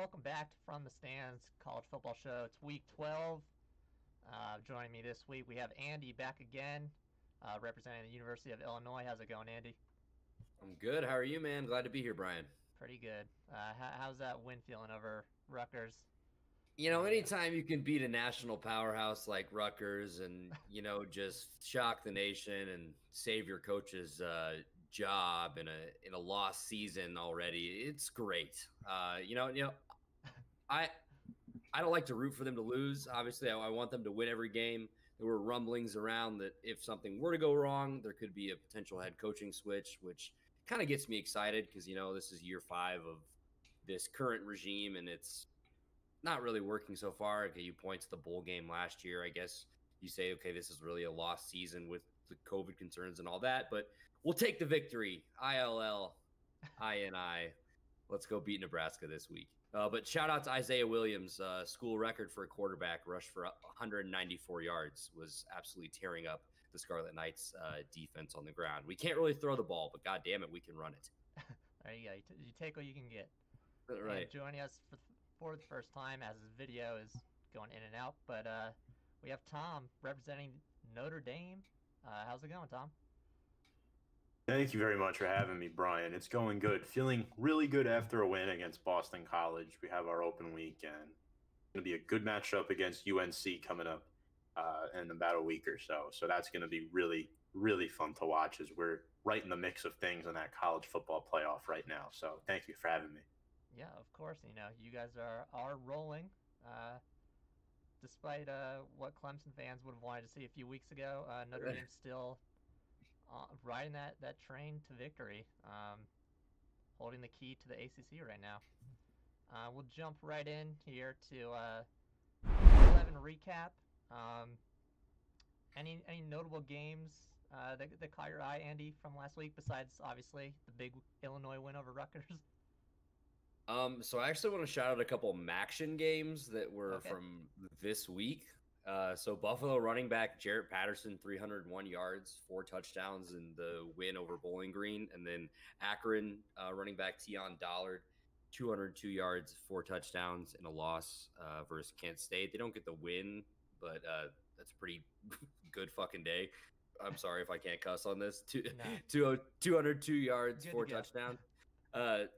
welcome back to From the Stands College Football Show. It's week 12. Joining me this week, we have Andy back again, representing the University of Illinois. How's it going, Andy? I'm good. How are you, man? Glad to be here, Brian. Pretty good. How's that win feeling over Rutgers? Anytime you can beat a national powerhouse like Rutgers and, just shock the nation and save your coach's job in a lost season already, it's great. I I don't like to root for them to lose. Obviously, I want them to win every game. There were rumblings around that if something were to go wrong, there could be a potential head coaching switch, which kind of gets me excited because, this is year 5 of this current regime, and it's not really working so far. Okay, you point to the bowl game last year. I guess you say, okay, this is really a lost season with the COVID concerns and all that, but we'll take the victory. ILLINI. Let's go beat Nebraska this week. But shout out to Isaiah Williams, school record for a quarterback, rushed for 194 yards, was absolutely tearing up the Scarlet Knights defense on the ground. We can't really throw the ball, but God damn it, we can run it. There you go. You take what you can get. Right. And joining us for the first time, as his video is going in and out, but we have Tom representing Notre Dame. How's it going, Tom? Thank you very much for having me, Brian. It's going good. Feeling really good after a win against Boston College. We have our open weekend. It's going to be a good matchup against UNC coming up in about a week or so. So that's going to be really, really fun to watch as we're right in the mix of things in that college football playoff right now. So thank you for having me. Yeah, of course. You guys are rolling. Despite what Clemson fans would have wanted to see a few weeks ago, Notre Dame's still riding that train to victory, holding the key to the ACC right now. We'll jump right in here to 11 recap. Any notable games that caught your eye, Andy, from last week, besides obviously the big Illinois win over Rutgers? So I actually want to shout out a couple Maction games that were from this week. So Buffalo running back Jarrett Patterson, 301 yards, 4 touchdowns in the win over Bowling Green. And then Akron running back Tion Dollard, 202 yards, 4 touchdowns in a loss versus Kent State. They don't get the win, but that's a pretty good fucking day. I'm sorry if I can't cuss on this. 202 yards, 4 touchdowns.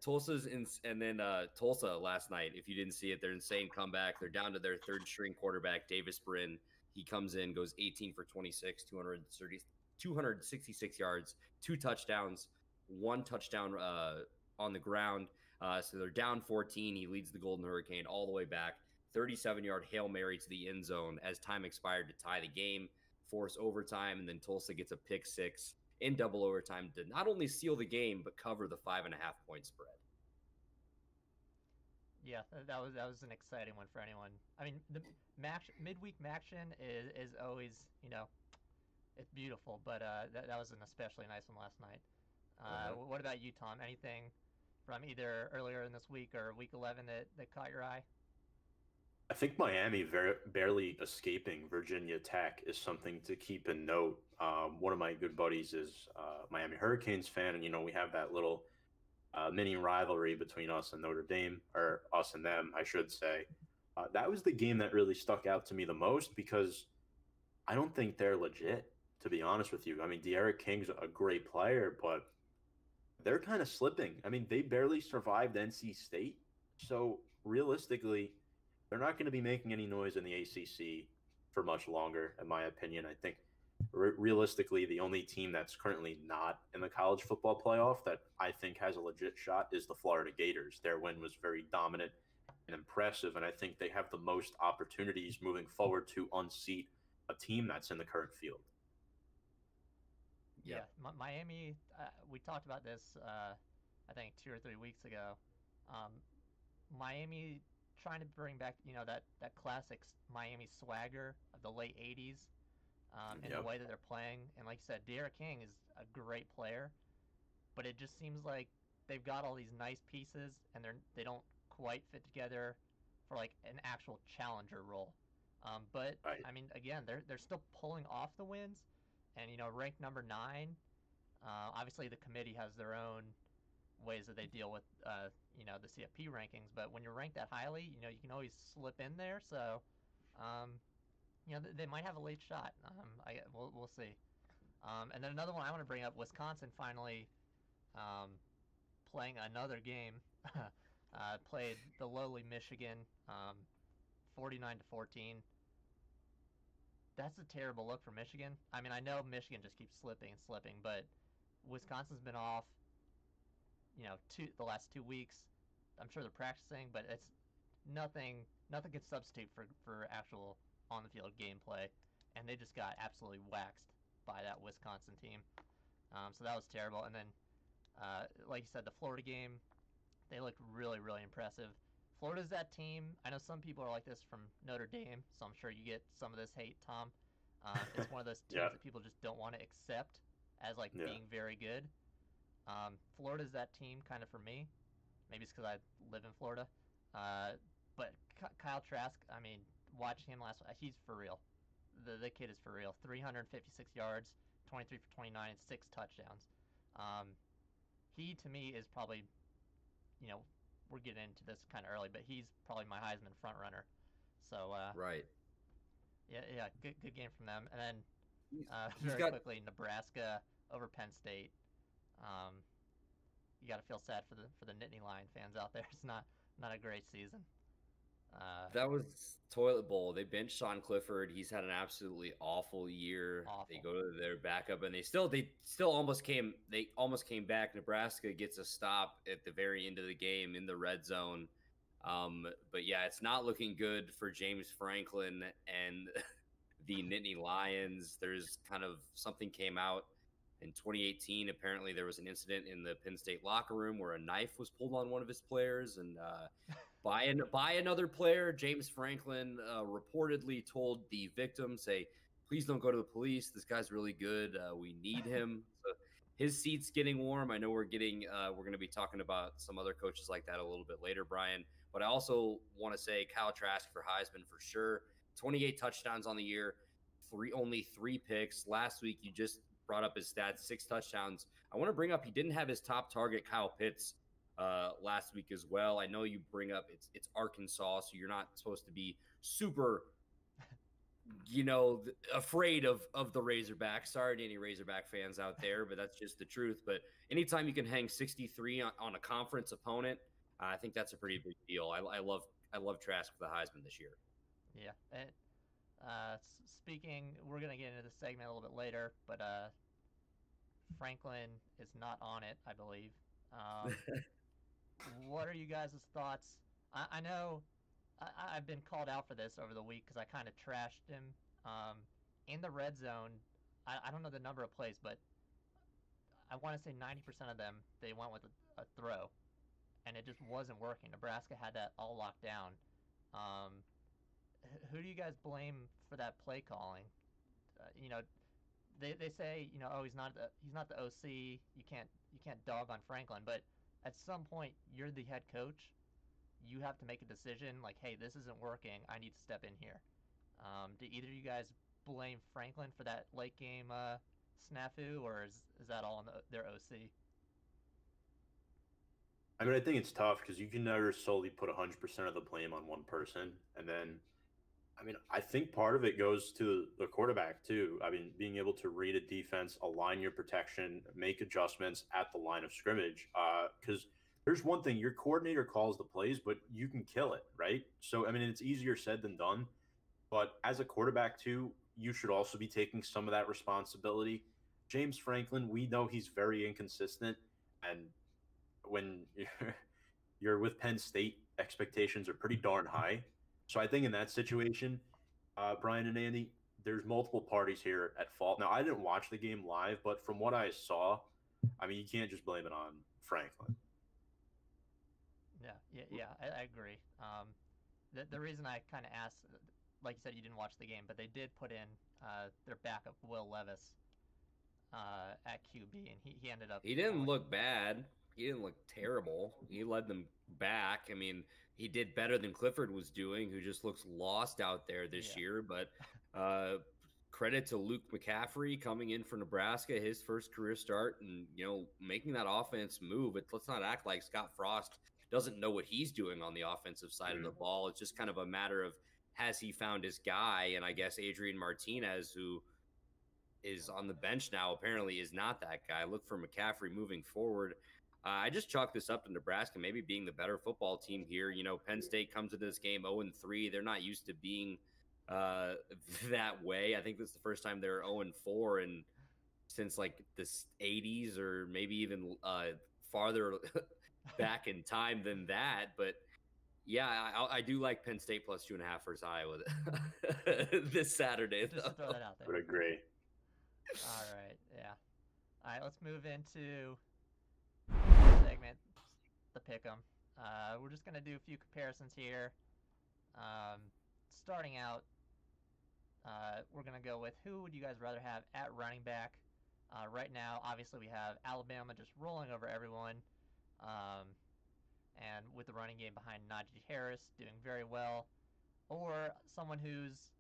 Tulsa's and then Tulsa last night. If you didn't see it, their insane comeback. They're down to their third string quarterback, Davis Brin. He comes in, goes 18 for 26, 266 yards, 2 touchdowns, 1 touchdown on the ground. So they're down 14. He leads the Golden Hurricane all the way back. 37-yard Hail Mary to the end zone as time expired to tie the game, force overtime, and then Tulsa gets a pick 6 in double overtime to not only seal the game but cover the 5.5-point spread. Yeah, that was an exciting one for anyone. I mean, the midweek Maction is always, it's beautiful, but that was an especially nice one last night. What about you, Tom? Anything from either earlier in this week or week 11 that caught your eye? I think Miami barely escaping Virginia Tech is something to keep in note. One of my good buddies is Miami Hurricanes fan, and we have that little mini rivalry between us and Notre Dame, or us and them, I should say. That was the game that really stuck out to me the most because I don't think they're legit, to be honest with you. I mean, De'Aaron King's a great player, but they're kind of slipping. I mean, they barely survived NC State, so realistically, they're not going to be making any noise in the ACC for much longer, in my opinion. I think realistically, the only team that's currently not in the college football playoff that I think has a legit shot is the Florida Gators. Their win was very dominant and impressive, and I think they have the most opportunities moving forward to unseat a team that's in the current field. Yeah, Miami, we talked about this, I think, 2 or 3 weeks ago. Miami trying to bring back, that classic Miami swagger of the late 80s in the way that they're playing. And like you said, De'Aaron King is a great player, but it just seems like they've got all these nice pieces and they don't quite fit together for like an actual challenger role. But right. I mean, again, they're still pulling off the wins, and ranked number 9. Obviously, the committee has their own ways that they deal with the CFP rankings. But when you're ranked that highly, you can always slip in there. So they might have a late shot. We'll see. And then another one I want to bring up: Wisconsin finally playing another game. Played the lowly Michigan, 49-14. That's a terrible look for Michigan. I mean, I know Michigan just keeps slipping and slipping, but Wisconsin's been off, the last 2 weeks. I'm sure they're practicing, but it's nothing can substitute for actual on-the-field gameplay, and they just got absolutely waxed by that Wisconsin team. So that was terrible. And then, like you said, the Florida game, they looked really, really impressive. Florida's that team. I know some people are like this from Notre Dame, so I'm sure you get some of this hate, Tom. It's one of those teams that people just don't want to accept as being very good. Florida's that team kind of for me. Maybe it's because I live in Florida. But Kyle Trask, I mean, watching him last week, he's for real. The kid is for real. 356 yards, 23 for 29, and 6 touchdowns. He, to me, is probably, we're getting into this kind of early, but he's probably my Heisman front runner. So right. Yeah, good game from them. And then very quickly, Nebraska over Penn State. You got to feel sad for the Nittany Lion fans out there. It's not a great season. That was toilet bowl. They benched Sean Clifford. He's had an absolutely awful year. Awful. They go to their backup, and they still almost came. They almost came back. Nebraska gets a stop at the very end of the game in the red zone. But yeah, it's not looking good for James Franklin and the Nittany Lions. There's kind of something came out in 2018. Apparently, there was an incident in the Penn State locker room where a knife was pulled on one of his players, and by another player. James Franklin reportedly told the victim, "Say, please don't go to the police. This guy's really good. We need him." So his seat's getting warm. I know we're going to be talking about some other coaches like that a little bit later, Brian. But I also want to say Kyle Trask for Heisman for sure. 28 touchdowns on the year, only 3 picks. Last week you just brought up his stats, 6 touchdowns. I want to bring up he didn't have his top target, Kyle Pitts, last week as well. I know you bring up it's Arkansas, so you're not supposed to be super, afraid of the Razorbacks. Sorry to any Razorback fans out there, but that's just the truth. But anytime you can hang 63 on a conference opponent, I think that's a pretty big deal. I love Trask for the Heisman this year. Yeah. Speaking, we're going to get into this segment a little bit later, but Franklin is not on it, I believe. What are you guys' thoughts? I know I've been called out for this over the week because I kind of trashed him. In the red zone, I don't know the number of plays, but I want to say 90% of them, they went with a throw, and it just wasn't working. Nebraska had that all locked down. Who do you guys blame for that play calling? They say, he's not the OC. You can't dog on Franklin, but at some point you're the head coach. You have to make a decision like, hey, this isn't working. I need to step in here. Do either of you guys blame Franklin for that late game snafu, or is that all on their OC? I mean, I think it's tough because you can never solely put 100% of the blame on one person. And then, I think part of it goes to the quarterback too. Being able to read a defense, align your protection, make adjustments at the line of scrimmage. Because there's one thing, your coordinator calls the plays, but you can kill it, right? So, it's easier said than done. But as a quarterback too, you should also be taking some of that responsibility. James Franklin, we know he's very inconsistent. And when you're with Penn State, expectations are pretty darn high. So I think in that situation, Brian and Andy, there's multiple parties here at fault. Now, I didn't watch the game live, but from what I saw, you can't just blame it on Franklin. Yeah, I agree. The reason I kind of asked, like you said, you didn't watch the game, but they did put in their backup, Will Levis, at QB, and he ended up... He didn't look bad. He didn't look terrible. He led them back. He did better than Clifford was doing, who just looks lost out there this year. But credit to Luke McCaffrey coming in for Nebraska, his first career start, and making that offense move. But let's not act like Scott Frost doesn't know what he's doing on the offensive side of the ball. It's just kind of a matter of, has he found his guy? And I guess Adrian Martinez, who is on the bench now, apparently is not that guy. Look for McCaffrey moving forward. I just chalk this up to Nebraska maybe being the better football team here. Penn State comes into this game 0-3. They're not used to being that way. I think this is the first time they're 0-4 and since like the 80s, or maybe even farther back in time than that. But yeah, I do like Penn State plus 2.5 versus Iowa this Saturday. Just to throw that out there. Would agree. All right, yeah. All right, let's move into the segment, the Pick 'em. We're just gonna do a few comparisons here. Starting out, we're going to go with who would you guys rather have at running back. Right now, obviously, we have Alabama just rolling over everyone. And with the running game behind Najee Harris doing very well. Or someone who's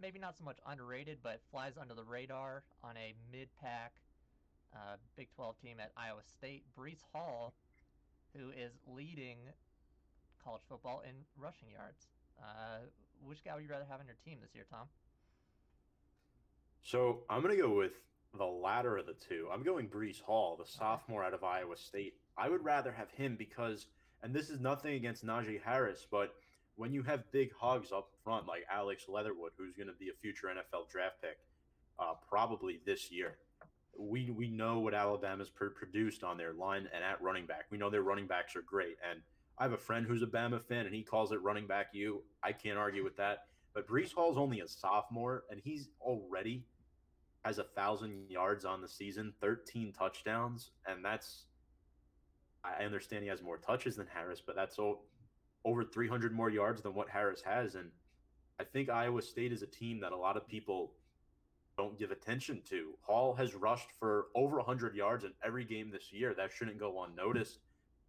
maybe not so much underrated, but flies under the radar on a mid-pack Big 12 team at Iowa State, Breece Hall, who is leading college football in rushing yards. Which guy would you rather have on your team this year, Tom? So I'm going to go with the latter of the two. I'm going Breece Hall, the sophomore out of Iowa State. I would rather have him because, and this is nothing against Najee Harris, but when you have big hogs up front like Alex Leatherwood, who's going to be a future NFL draft pick probably this year, we know what Alabama's produced on their line and at running back. We know their running backs are great. And I have a friend who's a Bama fan, and he calls it running back U. I can't argue with that. But Breece Hall's only a sophomore, and he's already has 1,000 yards on the season, 13 touchdowns, and that's – I understand he has more touches than Harris, but that's over 300 more yards than what Harris has. And I think Iowa State is a team that a lot of people don't give attention to. Hall has rushed for over 100 yards in every game this year. That shouldn't go unnoticed.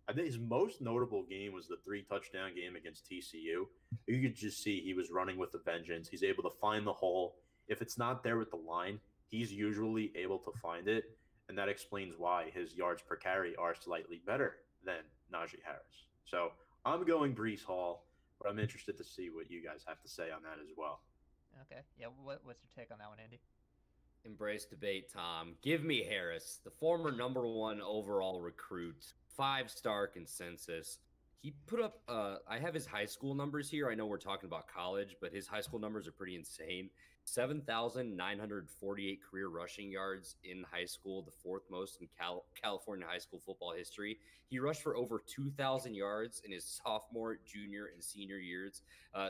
I think his most notable game was the 3-touchdown game against TCU. You could just see he was running with a vengeance. He's able to find the hole. If it's not there with the line, he's usually able to find it, and that explains why his yards per carry are slightly better than Najee Harris. So I'm going Breece Hall, but I'm interested to see what you guys have to say on that as well. Okay. Yeah, what's your take on that one, Andy? Embrace debate, Tom. Give me Harris, the former #1 overall recruit, 5-star consensus. He put up, I have his high school numbers here. I know we're talking about college, but his high school numbers are pretty insane. 7,948 career rushing yards in high school, the fourth most in California high school football history. He rushed for over 2,000 yards in his sophomore, junior, and senior years,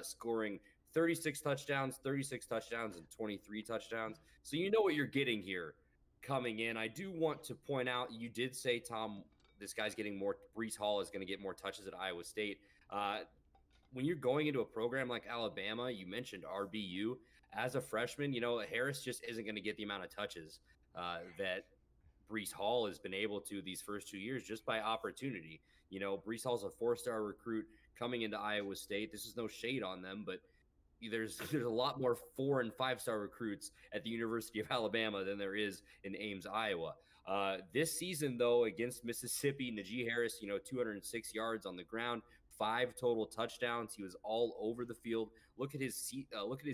scoring 36 touchdowns, and 23 touchdowns. So you know what you're getting here coming in. I do want to point out, you did say, Tom, this guy's getting more, Breece Hall is going to get more touches at Iowa State. When you're going into a program like Alabama, you mentioned RBU. As a freshman, Harris just isn't going to get the amount of touches that Breece Hall has been able to these first 2 years just by opportunity. Breece Hall's a 4-star recruit coming into Iowa State. This is no shade on them, but there's a lot more 4- and 5-star recruits at the University of Alabama than there is in Ames, Iowa. This season, though, against Mississippi, Najee Harris, 206 yards on the ground, 5 total touchdowns. He was all over the field. Look at his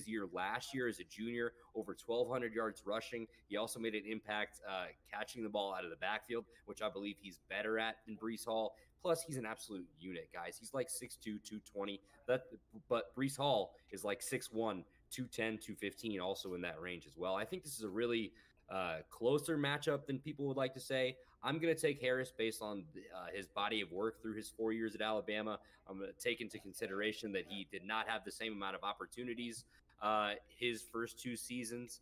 year last year as a junior, over 1,200 yards rushing. He also made an impact catching the ball out of the backfield, which I believe he's better at than Breece Hall. Plus, he's an absolute unit, guys. He's like 6'2", 220. But Breece Hall is like 6'1", 210, 215, also in that range as well. I think this is a really closer matchup than people would like to say. I'm going to take Harris based on his body of work through his 4 years at Alabama. I'm going to take into consideration that he did not have the same amount of opportunities his first 2 seasons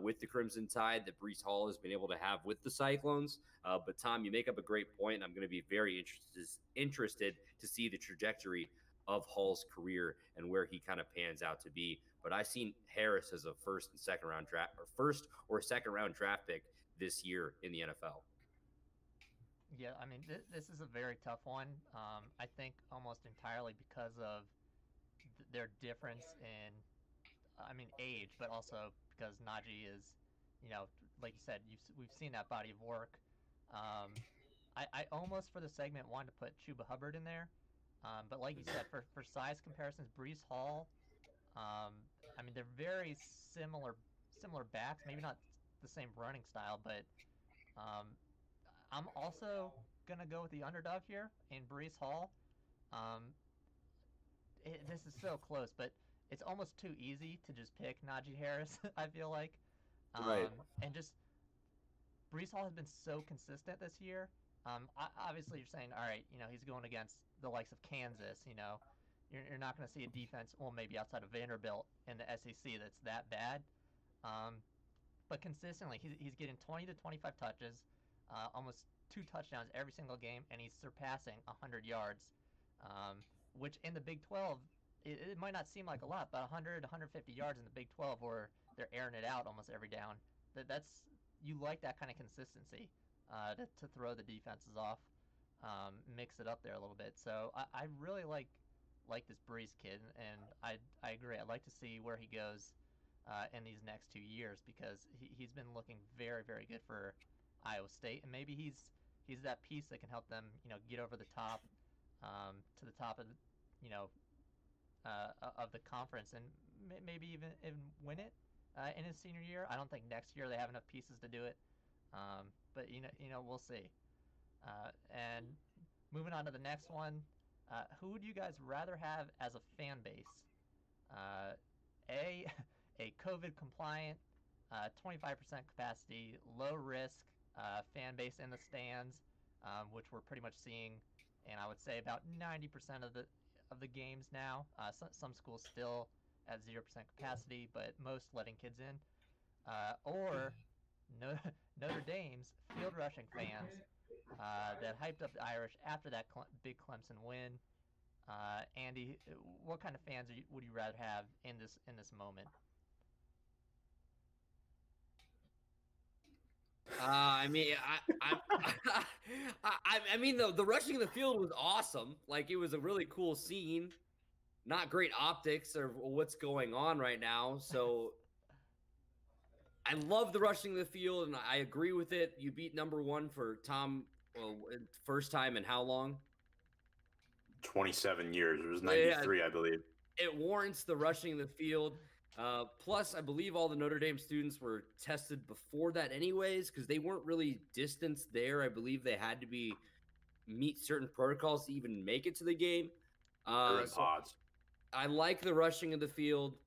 with the Crimson Tide that Breece Hall has been able to have with the Cyclones. But Tom, you make up a great point. I'm going to be very interested to see the trajectory of Hall's career and where he kind of pans out to be. But I seen Harris as a first or second round draft pick this year in the NFL. Yeah, I mean, this is a very tough one. I think almost entirely because of their difference in, age, but also because Najee is, like you said, we've seen that body of work. I almost for the segment wanted to put Chuba Hubbard in there, but like you said, for size comparisons, Breece Hall, they're very similar backs, maybe not the same running style, but I'm also gonna go with the underdog here in Breece Hall. This is so close, but it's almost too easy to just pick Najee Harris. I feel like, right, and just Breece Hall has been so consistent this year. Obviously, you're saying, all right, he's going against the likes of Kansas. You're not going to see a defense, well, maybe outside of Vanderbilt in the SEC that's that bad. But consistently, he's getting 20 to 25 touches, almost 2 touchdowns every single game, and he's surpassing 100 yards, which in the Big 12, it might not seem like a lot, but 100, 150 yards in the Big 12 where they're airing it out almost every down. That's you like that kind of consistency to throw the defenses off, mix it up there a little bit. So I really like this Breece kid, and I agree. I'd like to see where he goes in these next 2 years because he's been looking very, very good for Iowa State, and maybe he's that piece that can help them, get over the top to the top of, of the conference and maybe even win it in his senior year. I don't think next year they have enough pieces to do it, but we'll see. And moving on to the next one, who would you guys rather have as a fan base? A COVID compliant, 25% capacity, low risk fan base in the stands, which we're pretty much seeing, and I would say about 90% of the games now. Some schools still at 0% capacity, but most letting kids in. Or Notre Dame's field rushing fans that hyped up the Irish after that big Clemson win. Andy, what kind of fans would you rather have in this moment? The rushing in the field was awesome. Like, it was a really cool scene. Not great optics or what's going on right now. So I love the rushing in the field, and I agree with it. You beat number 1 for Tom, first time in how long? 27 years. It was 93, I believe. It warrants the rushing in the field. Plus, I believe all the Notre Dame students were tested before that anyways, because they weren't really distanced there. I believe they had to meet certain protocols to even make it to the game. Pods. I like the rushing of the field,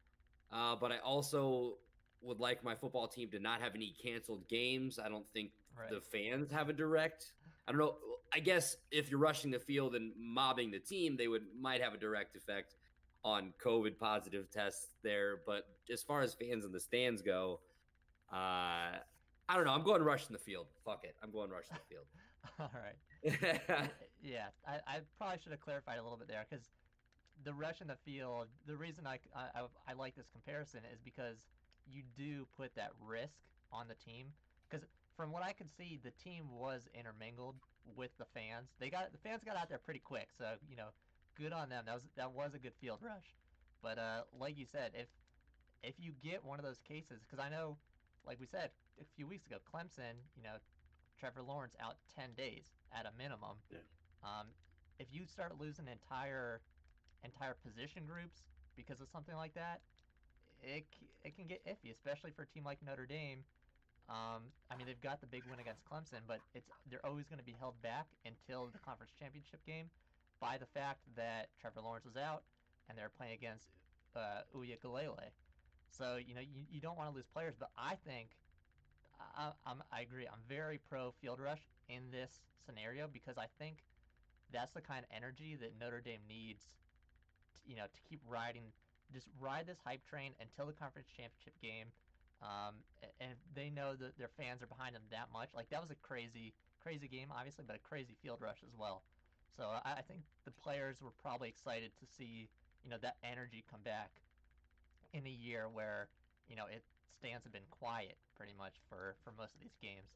but I also would like my football team to not have any canceled games. I don't think the fans have a direct. I don't know. I guess if you're rushing the field and mobbing the team, they might have a direct effect on COVID positive tests there. But as far as fans in the stands go, I don't know. I'm going rushing the field. Fuck it. I'm going rushing the field. All right. Yeah, I probably should have clarified a little bit there because the rush in the field, the reason I like this comparison is because you do put that risk on the team. Because from what I could see, the team was intermingled with the fans. The fans got out there pretty quick, so good on them. That was a good field rush. But like you said, if you get one of those cases, because I know, like we said a few weeks ago, Clemson, Trevor Lawrence out 10 days at a minimum. Yeah. If you start losing entire position groups because of something like that, it can get iffy, especially for a team like Notre Dame. They've got the big win against Clemson, but they're always going to be held back until the conference championship game by the fact that Trevor Lawrence was out and they're playing against Uiagalelei. So you don't want to lose players, but I think I agree. I'm very pro field rush in this scenario because I think that's the kind of energy that Notre Dame needs to keep riding. Just ride this hype train until the conference championship game, and they know that their fans are behind them that much. Like, that was a crazy game, obviously, but a crazy field rush as well. So I think the players were probably excited to see that energy come back in a year where stands have been quiet pretty much for most of these games.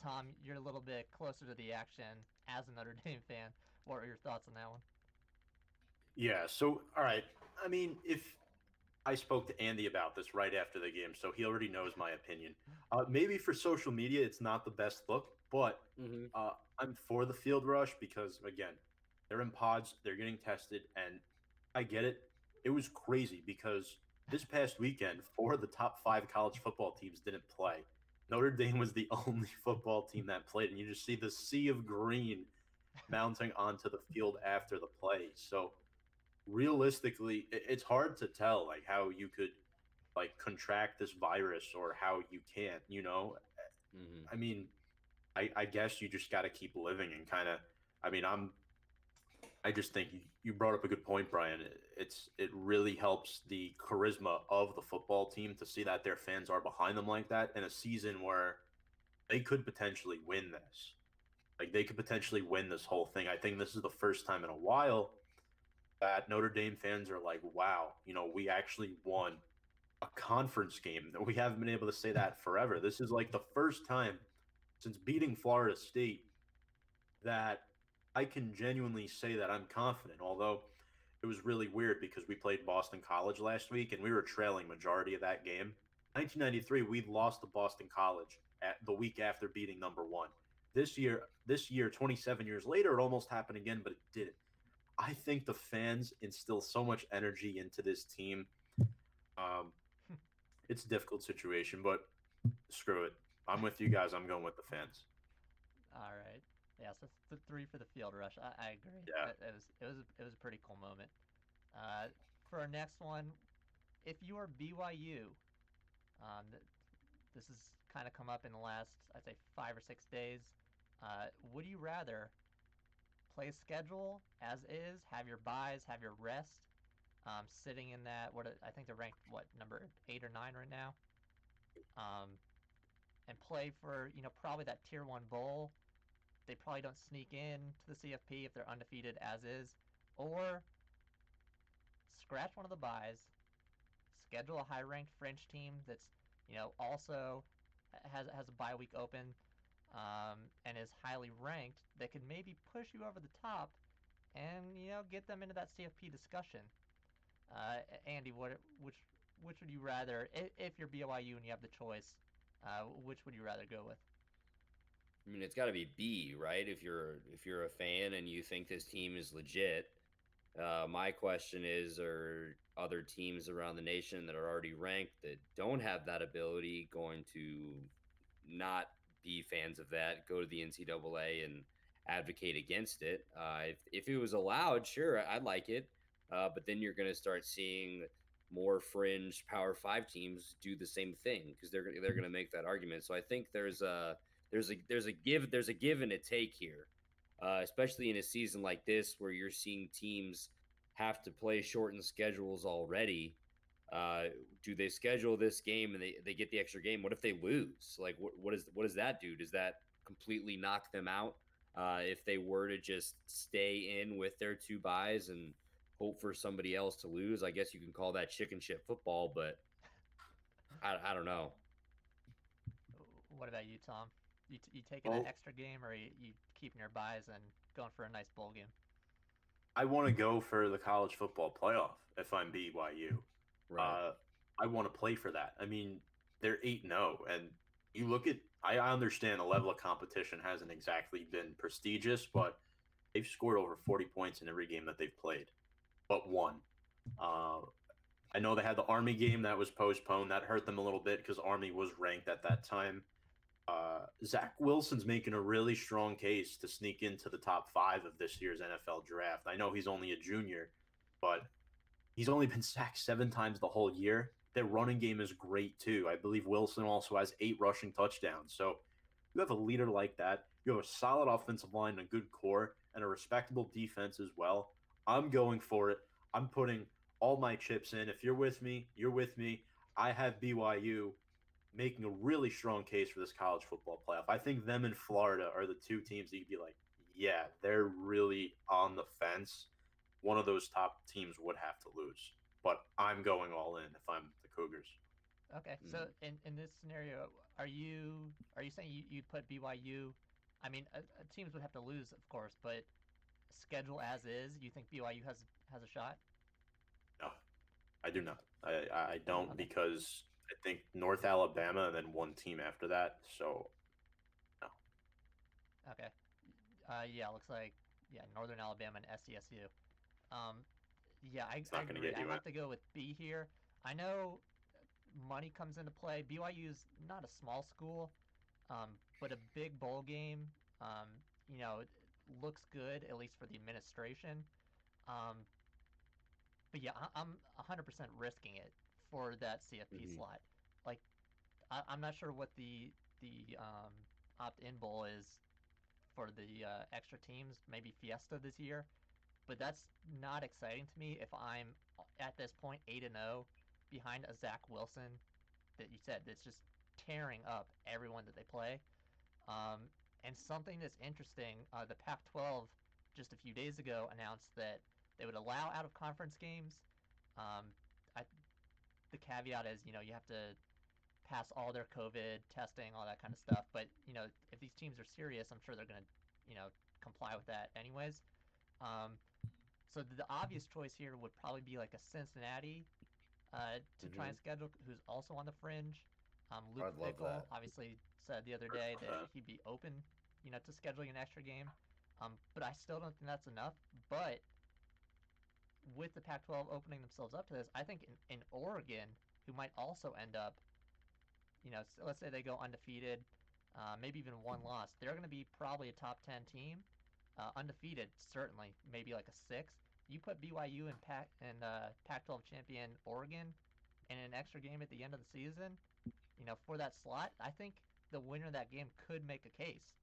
Tom, you're a little bit closer to the action as a Notre Dame fan. What are your thoughts on that one? Yeah. So, all right. If I spoke to Andy about this right after the game, so he already knows my opinion. Maybe for social media, it's not the best look, but I'm for the field rush because, again, they're in pods, they're getting tested, and I get it. It was crazy because this past weekend, 4 of the top 5 college football teams didn't play. Notre Dame was the only football team that played, and you just see the sea of green mounting onto the field after the play. So realistically, it's hard to tell like how you could like contract this virus or how you can't. I mean, I guess you just got to keep living and kind of. I mean, I just think you brought up a good point, Brian. It really helps the charisma of the football team to see that their fans are behind them like that in a season where they could potentially win this. Like they could potentially win this whole thing. I think this is the first time in a while that Notre Dame fans are like, wow, we actually won a conference game. We haven't been able to say that forever. This is like the first time since beating Florida State that I can genuinely say that I'm confident, although it was really weird because we played Boston College last week and we were trailing majority of that game. 1993, we lost to Boston College at the week after beating number 1. This year, 27 years later, it almost happened again, but it didn't. I think the fans instill so much energy into this team. It's a difficult situation, but screw it. I'm with you guys. I'm going with the fans. All right. Yeah, so it's the 3 for the field rush. I agree. Yeah. It was a pretty cool moment. For our next one, if you are BYU, this has kind of come up in the last, I'd say, 5 or 6 days. Would you rather play a schedule as is, have your buys, have your rest, sitting in that, I think they're ranked, number 8 or 9 right now, and play for, probably that Tier 1 bowl. They probably don't sneak in to the CFP if they're undefeated as is, or scratch one of the buys, schedule a high-ranked French team that's, also has a bye week open, and is highly ranked, that could maybe push you over the top and, get them into that CFP discussion. Andy, which would you rather, if you're BYU and you have the choice, which would you rather go with? I mean, it's got to be B, right? If you're a fan and you think this team is legit, my question is, are other teams around the nation that are already ranked that don't have that ability going to not be fans of that, go to the NCAA and advocate against it? If it was allowed, sure, I'd like it. But then you're going to start seeing more fringe Power 5 teams do the same thing because they're going to make that argument. So I think there's a give and a take here, especially in a season like this where you're seeing teams have to play shortened schedules already. Do they schedule this game and they get the extra game? What if they lose? Like, what does that do? Does that completely knock them out if they were to just stay in with their 2 buys and hope for somebody else to lose? I guess you can call that chicken shit football, but I don't know. What about you, Tom? You taking an extra game, or you keeping your buys and going for a nice bowl game? I want to go for the college football playoff if I'm BYU. Right. I want to play for that. I mean, they're 8-0, and you look at. I understand the level of competition hasn't exactly been prestigious, but they've scored over 40 points in every game that they've played, but one. I know they had the Army game that was postponed. That hurt them a little bit because Army was ranked at that time. Zach Wilson's making a really strong case to sneak into the top 5 of this year's NFL draft. I know he's only a junior, but he's only been sacked 7 times the whole year. Their running game is great too. I believe Wilson also has 8 rushing touchdowns. So you have a leader like that. You have a solid offensive line, a good core, and a respectable defense as well. I'm going for it. I'm putting all my chips in. If you're with me, you're with me. I have BYU making a really strong case for this college football playoff. I think them and Florida are the 2 teams that you'd be like, yeah, they're really on the fence. One of those top teams would have to lose. But I'm going all in if I'm the Cougars. Okay, so in this scenario, are you saying you'd put BYU? I mean, teams would have to lose, of course, but schedule as is, you think BYU has a shot? No. I do not. I don't because I think North Alabama and then one team after that. So, no. Okay. Yeah, looks like Northern Alabama and SDSU. Yeah, I agree. I have to go with B here. I know money comes into play. BYU's not a small school, but a big bowl game, it looks good, at least for the administration. But yeah, I'm 100% risking it for that CFP slot. Like, I'm not sure what the opt-in bowl is for the extra teams, maybe Fiesta this year, but that's not exciting to me if I'm at this point 8-0 behind a Zach Wilson that you said that's just tearing up everyone that they play. And something that's interesting, the Pac-12 just a few days ago announced that they would allow out-of-conference games. The caveat is, you have to pass all their COVID testing, all that kind of stuff. But, if these teams are serious, I'm sure they're going to, comply with that anyways. So the obvious choice here would probably be like a Cincinnati to try and schedule, who's also on the fringe. Luke Fickell obviously said the other day that he'd be open, to scheduling an extra game. But I still don't think that's enough. But with the Pac-12 opening themselves up to this, I think in Oregon, who might also end up, so let's say they go undefeated, maybe even one loss, they're going to be probably a top 10 team. Undefeated, certainly, maybe like a 6. You put BYU and Pac-12 champion Oregon in an extra game at the end of the season, for that slot, I think the winner of that game could make a case.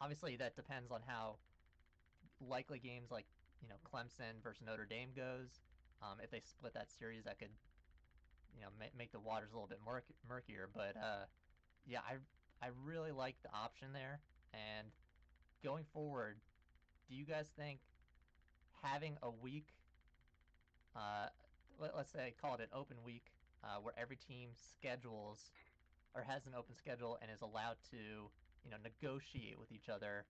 Obviously, that depends on how likely games like, Clemson versus Notre Dame goes. If they split that series, that could, make the waters a little bit murkier. But, yeah, I really like the option there. And going forward, do you guys think having a week, let's say call it an open week, where every team schedules or has an open schedule and is allowed to, negotiate with each other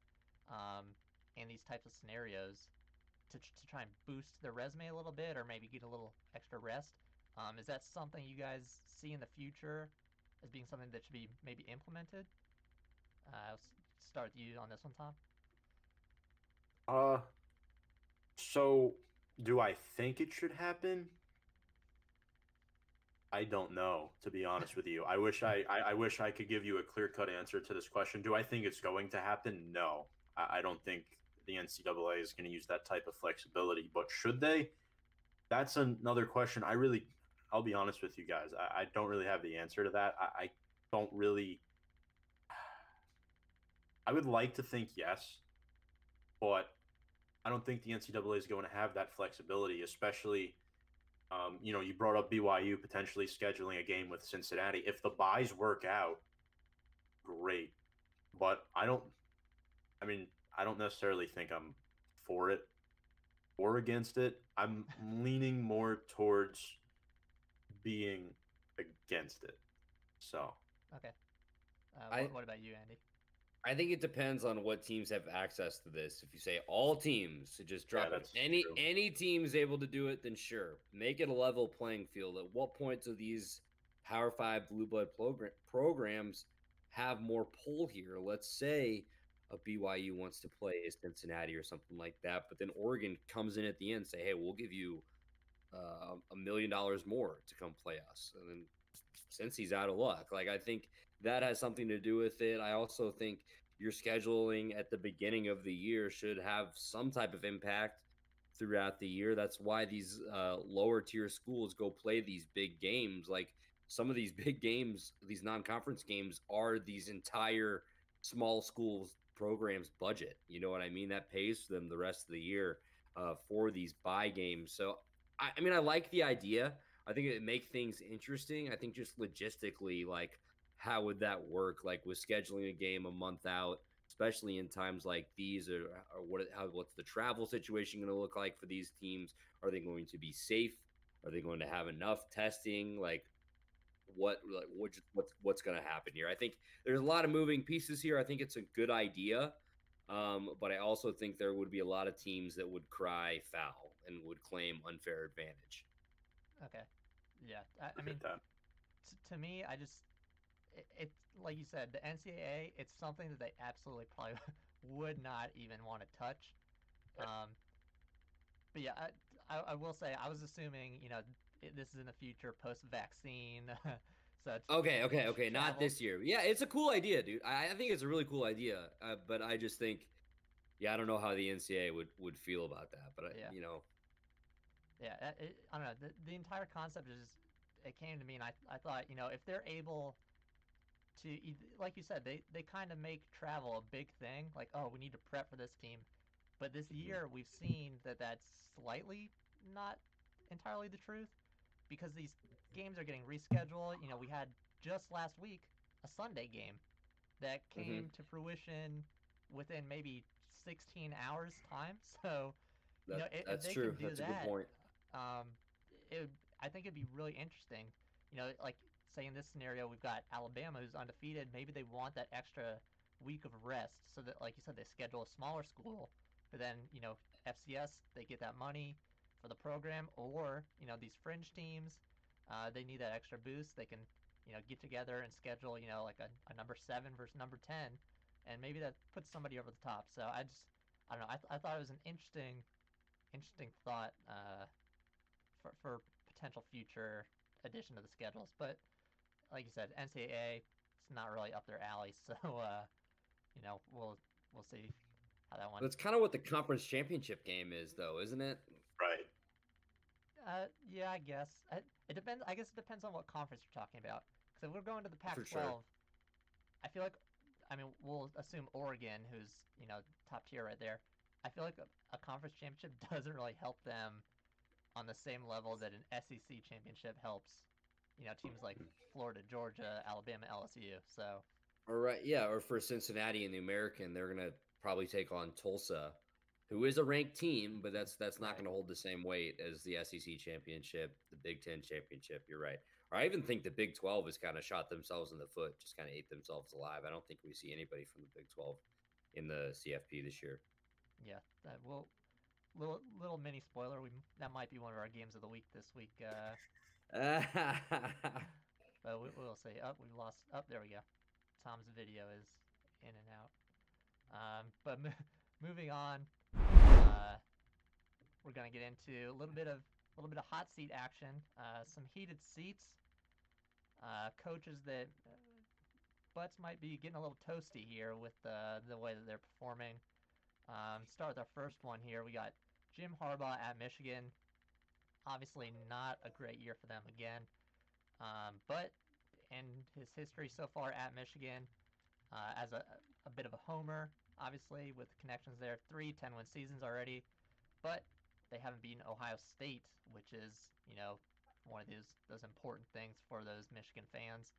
in these types of scenarios to try and boost their resume a little bit or maybe get a little extra rest? Is that something you guys see in the future as being something that should be maybe implemented? I'll start with you on this one, Tom. So do I think it should happen? I don't know, to be honest with you. I wish I could give you a clear-cut answer to this question. Do I think it's going to happen? No. I don't think the NCAA is going to use that type of flexibility. But should they? That's another question. I'll be honest with you guys. I don't really have the answer to that. I don't really. I would like to think yes, but I don't think the NCAA is going to have that flexibility, especially. You brought up BYU potentially scheduling a game with Cincinnati. If the buys work out, great. But I don't necessarily think I'm for it or against it. I'm leaning more towards being against it. So. Okay. What about you, Andy? I think it depends on what teams have access to this. If you say all teams, to just drop it. Any team is able to do it, then sure. Make it a level playing field. At what point do these Power 5 blue blood programs have more pull here? Let's say a BYU wants to play Cincinnati or something like that, but then Oregon comes in at the end and say, hey, we'll give you $1 million more to come play us. And then since he's out of luck, I think that has something to do with it. I also think your scheduling at the beginning of the year should have some type of impact throughout the year. That's why these lower tier schools go play these big games. Like some of these big games, these non-conference games are these entire small schools programs budget. You know what I mean? That pays them the rest of the year for these bye games. So, I like the idea. I think it make things interesting. I think just logistically, how would that work? With scheduling a game a month out, especially in times like these, or what's the travel situation going to look like for these teams? Are they going to be safe? Are they going to have enough testing? What's going to happen here? I think there's a lot of moving pieces here. I think it's a good idea. But I also think there would be a lot of teams that would cry foul. and would claim unfair advantage. Okay. Yeah. I mean, to me, it's like you said, the NCAA, it's something that they absolutely probably would not even want to touch. But yeah, I will say, I was assuming, this is in the future, post-vaccine. So Okay. Not this year. Yeah, it's a cool idea, dude. I think it's a really cool idea. But I just think, I don't know how the NCAA would feel about that. But Yeah, I don't know. The entire concept it came to me, and I thought, if they're able to, like you said, they kind of make travel a big thing. Like, oh, we need to prep for this team. But this year, we've seen that that's slightly not entirely the truth, because these games are getting rescheduled. We had just last week a Sunday game that came to fruition within maybe 16 hours time. So, if that's they true. can do That's that, a good point. I think it'd be really interesting. Like, say in this scenario, we've got Alabama who's undefeated. Maybe they want that extra week of rest so that, like you said, they schedule a smaller school. But then, FCS, they get that money for the program, or, these fringe teams, they need that extra boost. They can, get together and schedule, like a number 7 versus number 10, and maybe that puts somebody over the top. So I don't know. I thought it was an interesting thought for potential future addition to the schedules. But like you said, NCAA, it's not really up their alley. So we'll see how that one. That's kind of what the conference championship game is, though, isn't it? Right. Yeah, I guess it depends. I guess it depends on what conference you're talking about. Because if we're going to the Pac-12, sure. I feel like, we'll assume Oregon, who's top tier right there. I feel like a conference championship doesn't really help them on the same level that an SEC championship helps, teams like Florida, Georgia, Alabama, LSU. So. All right, yeah, or for Cincinnati and the American, they're gonna probably take on Tulsa, who is a ranked team, but that's not going to hold the same weight as the SEC championship, the Big Ten championship. You're right. Or I even think the Big 12 has kind of shot themselves in the foot, just kind of ate themselves alive. I don't think we see anybody from the Big 12 in the CFP this year. Yeah, that will. Little mini spoiler. That might be one of our games of the week this week. But we'll see. We've lost. There we go. Tom's video is in and out. But moving on, we're gonna get into a little bit of hot seat action. Some heated seats. Coaches that butts might be getting a little toasty here with the way that they're performing. Start with our first one here. We got Jim Harbaugh at Michigan. Obviously not a great year for them again. But in his history so far at Michigan, as a bit of a homer, obviously, with the connections there, 3 10-win seasons already. But they haven't beaten Ohio State, which is, one of those important things for those Michigan fans.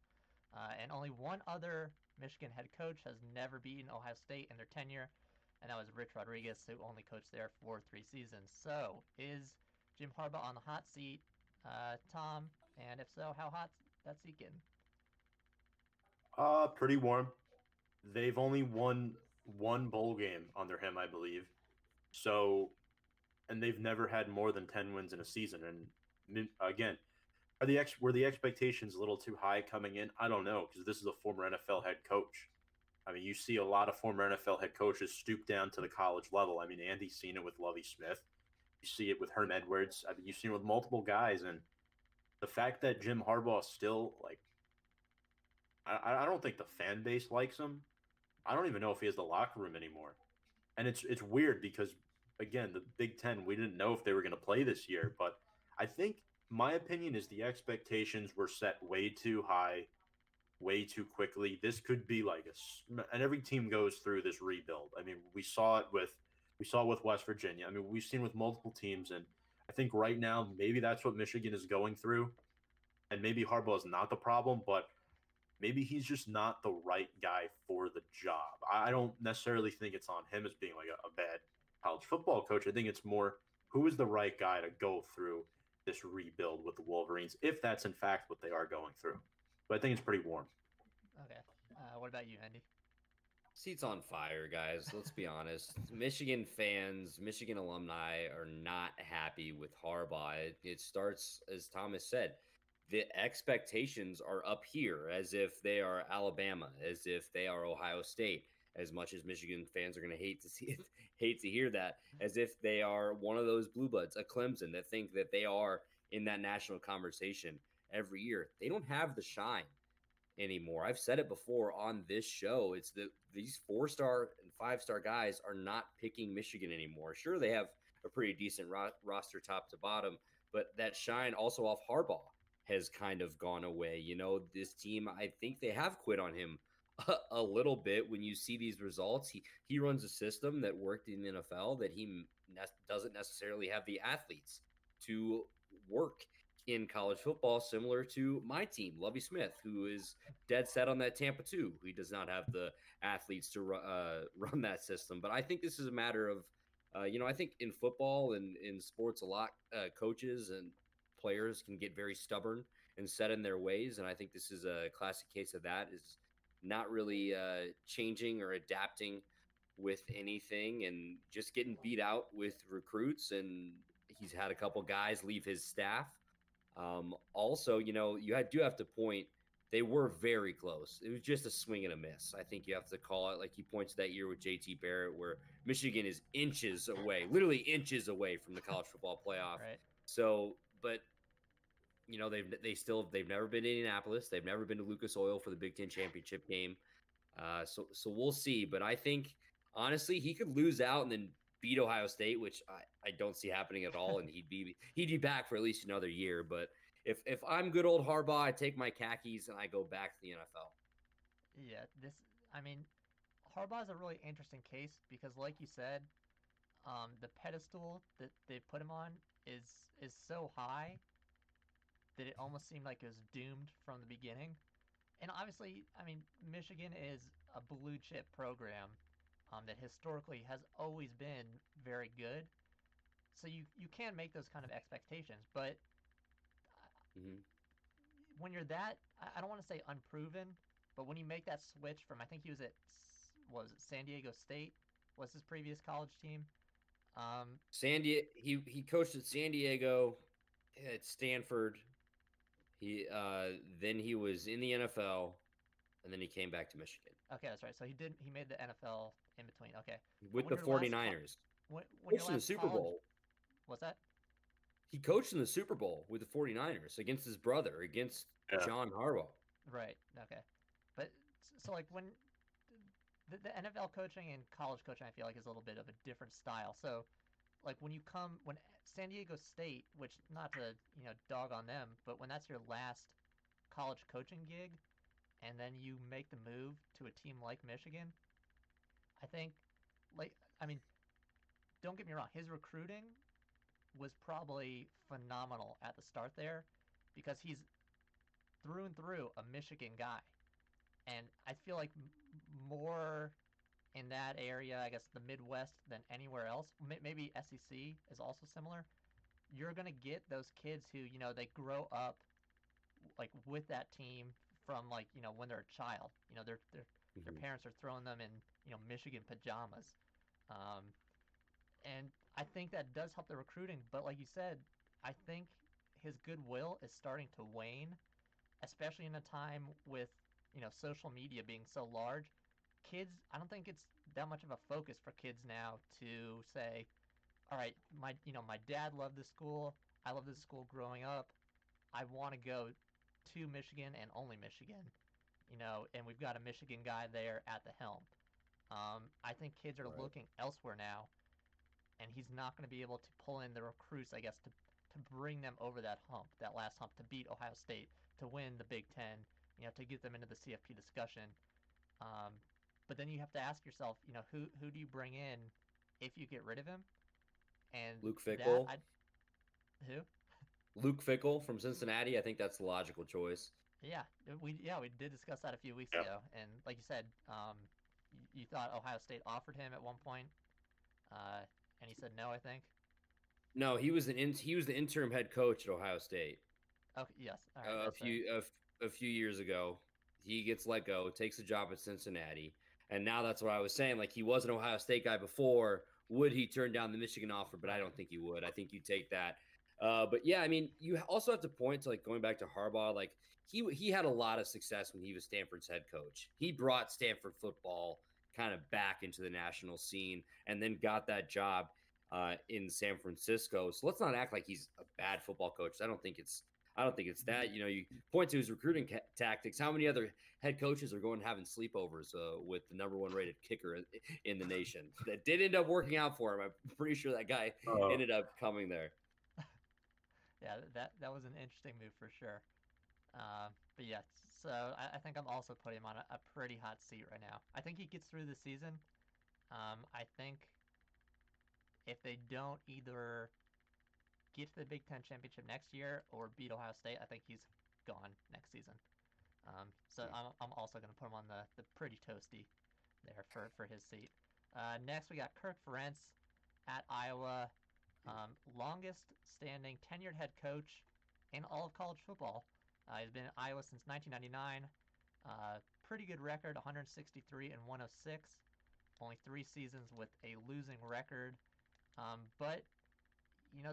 And only one other Michigan head coach has never beaten Ohio State in their tenure, and that was Rich Rodriguez, who only coached there for 3 seasons. So, is Jim Harbaugh on the hot seat, Tom? And if so, how hot's that seat getting? Pretty warm. They've only won one bowl game under him, I believe. So, and they've never had more than 10 wins in a season. And again, were the expectations a little too high coming in? I don't know, because this is a former NFL head coach. I mean, you see a lot of former NFL head coaches stoop down to the college level. I mean, Andy's seen it with Lovie Smith. You see it with Herm Edwards. I mean, you've seen it with multiple guys. And the fact that Jim Harbaugh still, like, I don't think the fan base likes him. I don't even know if he has the locker room anymore. And it's weird because, again, the Big Ten, we didn't know if they were going to play this year. But I think my opinion is the expectations were set way too high, way too quickly. This could be like and every team goes through this rebuild. I mean, we saw it with West Virginia. I mean, we've seen with multiple teams, and I think right now maybe that's what Michigan is going through. And maybe Harbaugh is not the problem, but maybe he's just not the right guy for the job. I don't necessarily think it's on him as being like a bad college football coach. I think it's more who is the right guy to go through this rebuild with the Wolverines, if that's in fact what they are going through. But I think it's pretty warm. Okay. What about you, Andy? Seat's on fire, guys. Let's be honest. Michigan fans, Michigan alumni are not happy with Harbaugh. It starts, as Thomas said, the expectations are up here as if they are Alabama, as if they are Ohio State. As much as Michigan fans are going to hate to hear that, as if they are one of those blue bloods, a Clemson, that think that they are in that national conversation every year. They don't have the shine anymore. I've said it before on this show. It's that these 4-star and 5-star guys are not picking Michigan anymore. Sure, they have a pretty decent roster top to bottom, but that shine also off Harbaugh has kind of gone away. You know, this team, I think they have quit on him a little bit when you see these results. He runs a system that worked in the NFL that he doesn't necessarily have the athletes to work in college football, similar to my team, Lovie Smith, who is dead set on that Tampa 2. He does not have the athletes to run that system. But I think this is a matter of, I think in football and in sports a lot, coaches and players can get very stubborn and set in their ways. And I think this is a classic case of that, is not really changing or adapting with anything and just getting beat out with recruits. And he's had a couple guys leave his staff. Also, you do have to point, they were very close. It was just a swing and a miss. I think you have to call it, like he points to that year with JT Barrett, where Michigan is inches away, literally inches away from the college football playoff. Right. So, but they've never been to Indianapolis. They've never been to Lucas Oil for the Big Ten championship game. So we'll see. But I think honestly, he could lose out and then beat Ohio State, which I don't see happening at all, and he'd be back for at least another year. But if I'm good old Harbaugh, I take my khakis and I go back to the NFL. Yeah, Harbaugh is a really interesting case because, like you said, the pedestal that they put him on is so high that it almost seemed like it was doomed from the beginning. And obviously, Michigan is a blue chip program that historically has always been very good. So you can make those kind of expectations, but when you're that, I don't want to say unproven, but when you make that switch from, I think he was at, San Diego State was his previous college team. He coached at San Diego, at Stanford. Then he was in the NFL, and then he came back to Michigan. Okay, that's right. So he made the NFL in between. Okay. With the 49ers. When coached in the Super Bowl. What's that? He coached in the Super Bowl with the 49ers against his brother, against John Harbaugh. Right. Okay. But so like when the NFL coaching and college coaching, I feel like is a little bit of a different style. So like when San Diego State, which not to, dog on them, but when that's your last college coaching gig and then you make the move to a team like Michigan, I think don't get me wrong, his recruiting was probably phenomenal at the start there because he's through and through a Michigan guy. And I feel like more in that area, I guess the Midwest, than anywhere else. Maybe SEC is also similar. You're going to get those kids who, they grow up like with that team from like, when they're a child. Their parents are throwing them in, Michigan pajamas. And I think that does help the recruiting. But like you said, I think his goodwill is starting to wane, especially in a time with, social media being so large. Kids, I don't think it's that much of a focus for kids now to say, all right, my dad loved this school. I love this school growing up. I want to go to Michigan and only Michigan, and we've got a Michigan guy there at the helm. I think kids are looking elsewhere now, and he's not going to be able to pull in the recruits, I guess, to bring them over that hump, that last hump, to beat Ohio State, to win the Big Ten, to get them into the CFP discussion. But then you have to ask yourself, who do you bring in if you get rid of him? And Luke Fickell. Who? Luke Fickell from Cincinnati. I think that's the logical choice. Yeah, we did discuss that a few weeks ago, and like you said, you thought Ohio State offered him at one point, and he said no, I think. No, he was the interim head coach at Ohio State. Okay, yes. All right, a few years ago, he gets let go, takes a job at Cincinnati. And now that's what I was saying. Like, he was an Ohio State guy before. Would he turn down the Michigan offer? But I don't think he would. I think you take that. But yeah, I mean, you also have to point to, like, going back to Harbaugh. Like, he had a lot of success when he was Stanford's head coach. He brought Stanford football kind of back into the national scene and then got that job in San Francisco. So let's not act like he's a bad football coach. I don't think it's that. You know, you point to his recruiting tactics. How many other head coaches are going and having sleepovers with the #1 rated kicker in the nation? That did end up working out for him. I'm pretty sure that guy ended up coming there. Yeah, that was an interesting move for sure. But yeah, so I think I'm also putting him on a pretty hot seat right now. I think he gets through the season. I think if they don't either get to the Big Ten championship next year or beat Ohio State, I think he's gone next season. So I'm also going to put him on the pretty toasty there for his seat. Next, we got Kirk Ferentz at Iowa. Longest standing tenured head coach in all of college football. He's been at Iowa since 1999. Pretty good record, 163 and 106. Only 3 seasons with a losing record. But, you know,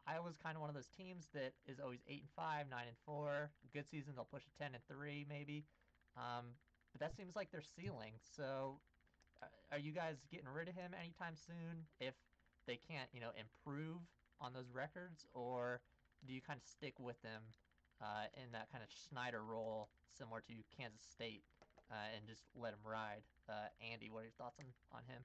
Iowa's kind of one of those teams that is always 8-5, 9-4. Good season, they'll push a 10-3 maybe. But that seems like their ceiling. So, are you guys getting rid of him anytime soon if they can't, you know, improve on those records, or do you kind of stick with them in that kind of Schneider role, similar to Kansas State, and just let him ride? Andy, what are your thoughts on him?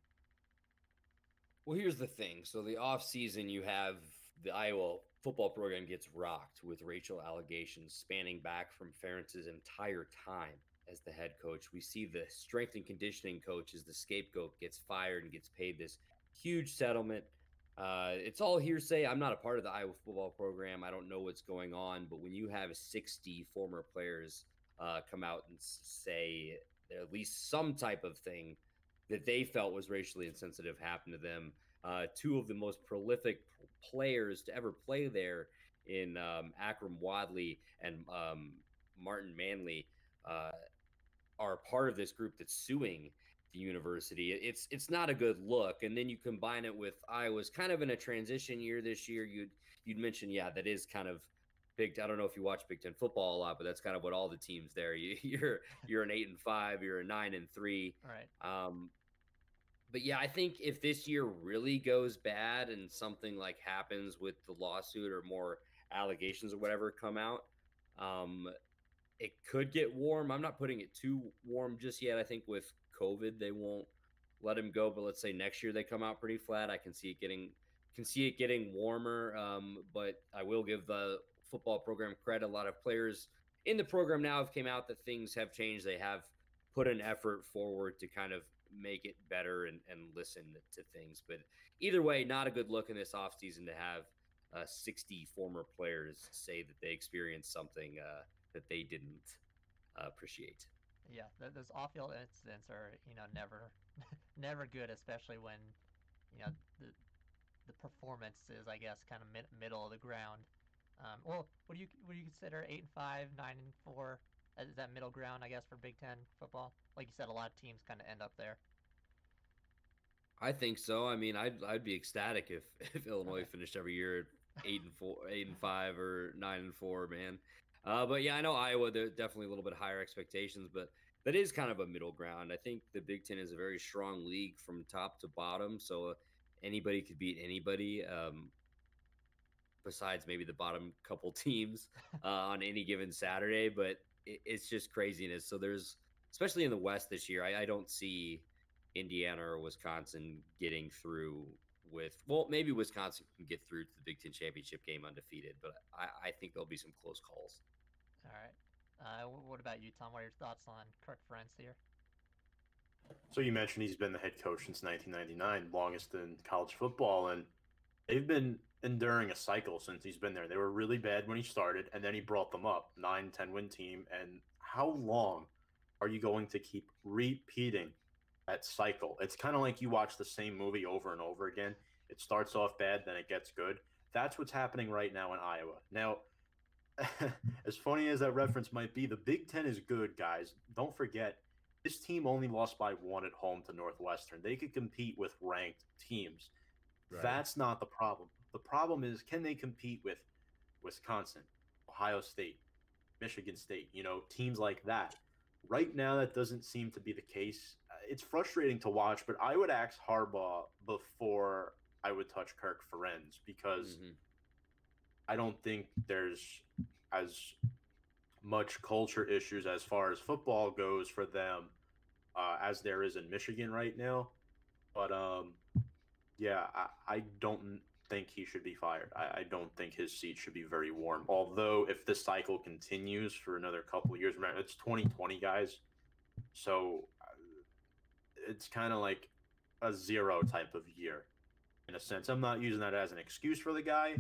Well, here's the thing. So the offseason, you have the Iowa football program gets rocked with racial allegations spanning back from Ferentz's entire time as the head coach. We see the strength and conditioning coach as the scapegoat gets fired and gets paid this huge settlement. It's all hearsay. I'm not a part of the Iowa football program. I don't know what's going on. But when you have 60 former players come out and say at least some type of thing that they felt was racially insensitive happened to them, 2 of the most prolific players to ever play there in Akram Wadley and Martin Manley are part of this group that's suing the university. It's not a good look. And then you combine it with Iowa's kind of in a transition year this year. You'd mentioned, yeah, that is kind of big. I don't know if you watch Big Ten football a lot, but that's kind of what all the teams there. You're an 8-5, you're a 9-3. Right. But yeah, I think if this year really goes bad and something like happens with the lawsuit or more allegations or whatever come out, it could get warm. I'm not putting it too warm just yet. I think with COVID, they won't let him go. But let's say next year they come out pretty flat. I can see it getting warmer. But I will give the football program credit. A lot of players in the program now have came out that things have changed. They have put an effort forward to kind of make it better and listen to things. But either way, not a good look in this offseason to have 60 former players say that they experienced something that they didn't appreciate. Yeah, those off-field incidents are, you know, never good, especially when, you know, the performance is, I guess, kind of middle of the ground. Well, what do you consider 8-5, 9-4? Is that middle ground, I guess, for Big Ten football? Like you said, a lot of teams kind of end up there. I think so. I mean, I'd be ecstatic if Illinois finished every year at 8-5 or 9-4, man. But yeah, I know Iowa, they're definitely a little bit higher expectations, but that is kind of a middle ground. I think the Big Ten is a very strong league from top to bottom, so anybody could beat anybody. Besides maybe the bottom couple teams on any given Saturday, but it's just craziness. So there's, especially in the West this year, I don't see Indiana or Wisconsin getting through with, well, maybe Wisconsin can get through to the Big Ten championship game undefeated, but I think there'll be some close calls. All right. What about you, Tom? What are your thoughts on Kirk Ferentz here? So you mentioned he's been the head coach since 1999, longest in college football, and they've been enduring a cycle since he's been there. They were really bad when he started, and then he brought them up, 9-10 win team. And how long are you going to keep repeating that cycle? It's kind of like you watch the same movie over and over again. It starts off bad, then it gets good. That's what's happening right now in Iowa. Now, as funny as that reference might be, the Big Ten is good, guys. Don't forget, This team only lost by 1 at home to Northwestern. They could compete with ranked teams. Right. That's not the problem. The problem is, can they compete with Wisconsin, Ohio State, Michigan State, teams like that? Right now, that doesn't seem to be the case. It's frustrating to watch, but I would ask Harbaugh before I would touch Kirk Ferenz, because I don't think there's as much culture issues as far as football goes for them as there is in Michigan right now. But yeah, I don't think he should be fired. I don't think his seat should be very warm. Although if this cycle continues for another couple of years, remember, it's 2020, guys. So it's kind of like a zero type of year in a sense. I'm not using that as an excuse for the guy,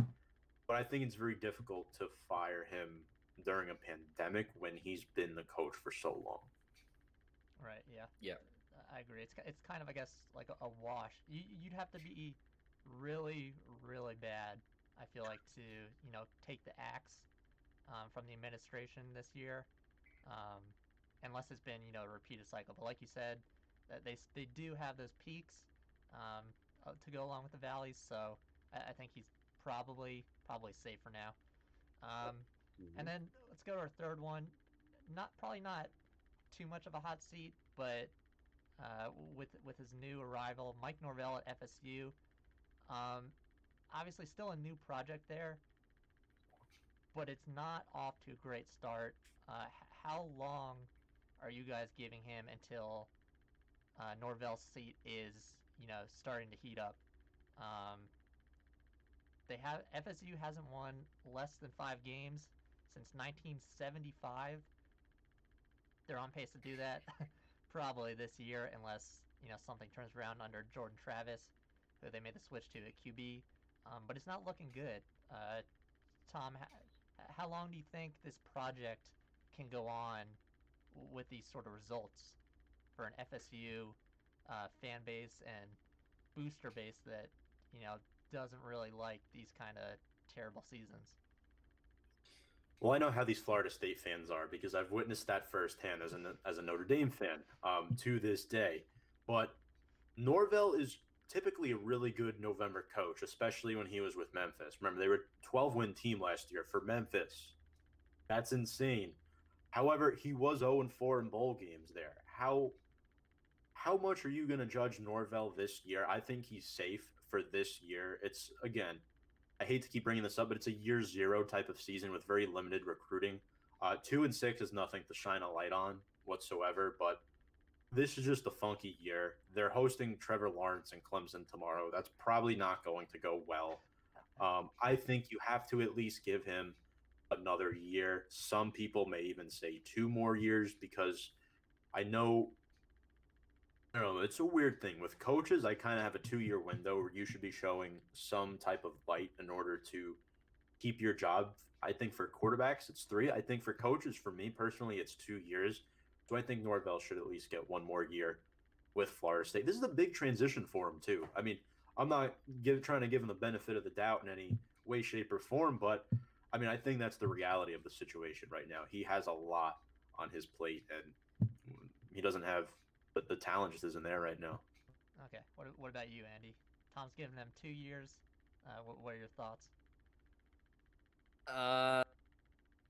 but I think it's very difficult to fire him during a pandemic when he's been the coach for so long. Right, yeah. Yeah. I agree. It's kind of, I guess, like a wash. You'd have to be really, really bad, I feel like, to, take the axe from the administration this year, unless it's been, a repeated cycle. But like you said, that they do have those peaks to go along with the valleys, so I think he's probably safe for now. And then let's go to our third one. Probably not too much of a hot seat, but with his new arrival, Mike Norvel at FSU. Obviously still a new project there, but it's not off to a great start. How long are you guys giving him until Norvel's seat is, starting to heat up? FSU hasn't won less than 5 games since 1975. They're on pace to do that probably this year, unless something turns around under Jordan Travis, who they made the switch to at QB. But it's not looking good. Tom, how long do you think this project can go on with these sort of results for an FSU fan base and booster base that doesn't really like these kind of terrible seasons? Well, I know how these Florida State fans are because I've witnessed that firsthand as a Notre Dame fan to this day. But Norvel is typically a really good November coach, especially when he was with Memphis. Remember, they were a 12-win team last year for Memphis. That's insane. However, he was 0-4 in bowl games there. How much are you going to judge Norvel this year? I think he's safe for this year. It's, again, I hate to keep bringing this up, but it's a year zero type of season with very limited recruiting. 2-6 is nothing to shine a light on whatsoever, but this is just a funky year. They're hosting Trevor Lawrence and Clemson tomorrow. That's probably not going to go well. I think you have to at least give him another year. Some people may even say 2 more years, because I don't know, it's a weird thing. With coaches, I kind of have a 2-year window where you should be showing some type of bite in order to keep your job. I think for quarterbacks, it's 3. I think for coaches, for me personally, it's 2 years. So I think Norvel should at least get 1 more year with Florida State. This is a big transition for him, too. I mean, I'm not trying to give him the benefit of the doubt in any way, shape, or form, but, I mean, I think that's the reality of the situation right now. He has a lot on his plate, and he doesn't have the talent just isn't there right now. Okay. What about you, Andy? Tom's giving them 2 years. What are your thoughts?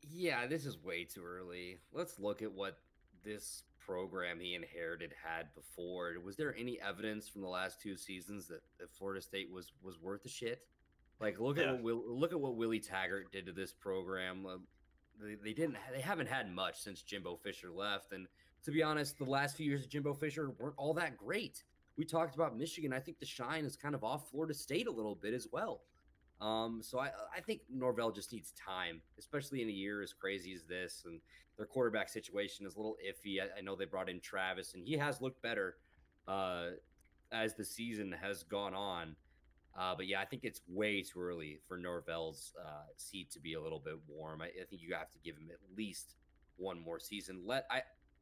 Yeah, this is way too early. Let's look at what this program he inherited had before. Was there any evidence from the last 2 seasons that Florida State was worth a shit? Like, look at what Willie Taggart did to this program. They haven't had much since Jimbo Fisher left, and to be honest, the last few years of Jimbo Fisher weren't all that great. We talked about Michigan. I think the shine is kind of off Florida State a little bit as well. So I think Norvel just needs time, especially in a year as crazy as this. And their quarterback situation is a little iffy. I know they brought in Travis, and he has looked better as the season has gone on. But yeah, I think it's way too early for Norvel's seat to be a little bit warm. I think you have to give him at least 1 more season.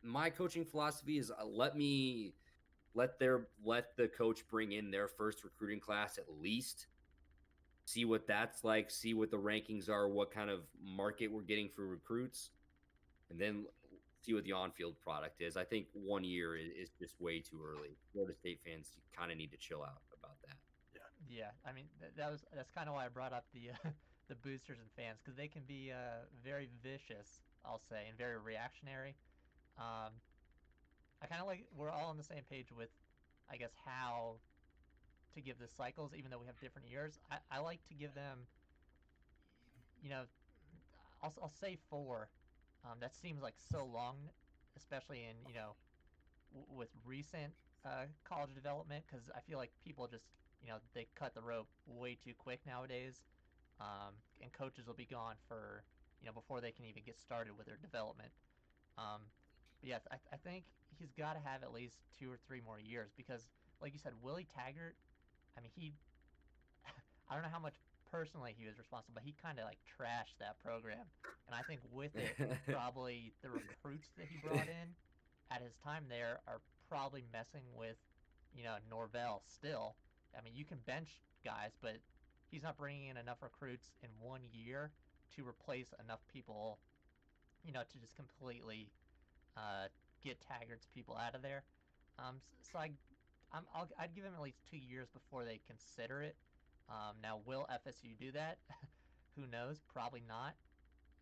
My coaching philosophy is let the coach bring in their first recruiting class at least. See what that's like, see what the rankings are, what kind of market we're getting for recruits, and then see what the on-field product is. I think 1 year is just way too early. Florida State fans kind of need to chill out about that. Yeah. I mean, that's kind of why I brought up the the boosters and fans, because they can be very vicious, I'll say, and very reactionary. I kind of like we're all on the same page with, I guess, how to give the cycles, even though we have different years. I like to give them, you know, I'll say 4. That seems like so long, especially in with recent college development, because I feel like people just they cut the rope way too quick nowadays, and coaches will be gone for before they can even get started with their development. But yeah, I think he's got to have at least 2 or 3 more years because, like you said, Willie Taggart. I mean, I don't know how much personally he was responsible, but he kind of like trashed that program. And I think with it, probably the recruits that he brought in at his time there are probably messing with, Norvel still. I mean, you can bench guys, but he's not bringing in enough recruits in 1 year to replace enough people, to just completely get Taggart's people out of there. So I'd give him at least 2 years before they consider it. Now, will FSU do that? Who knows? Probably not.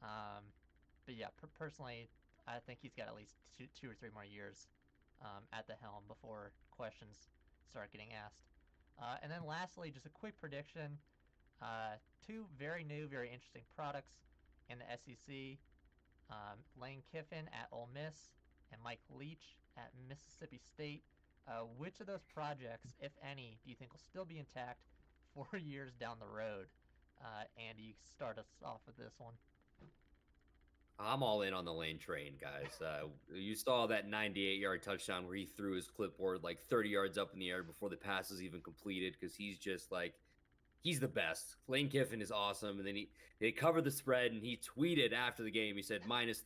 But yeah, personally, I think he's got at least two or 3 more years at the helm before questions start getting asked. And then lastly, just a quick prediction. 2 very new, very interesting products in the SEC. Lane Kiffin at Ole Miss and Mike Leach at Mississippi State. Which of those projects, if any, do you think will still be intact 4 years down the road? Andy, you start us off with this one. I'm all in on the Lane train, guys. You saw that 98-yard touchdown where he threw his clipboard like 30 yards up in the air before the pass was even completed because he's just like, he's the best. Lane Kiffin is awesome. And then they covered the spread and he tweeted after the game. He said minus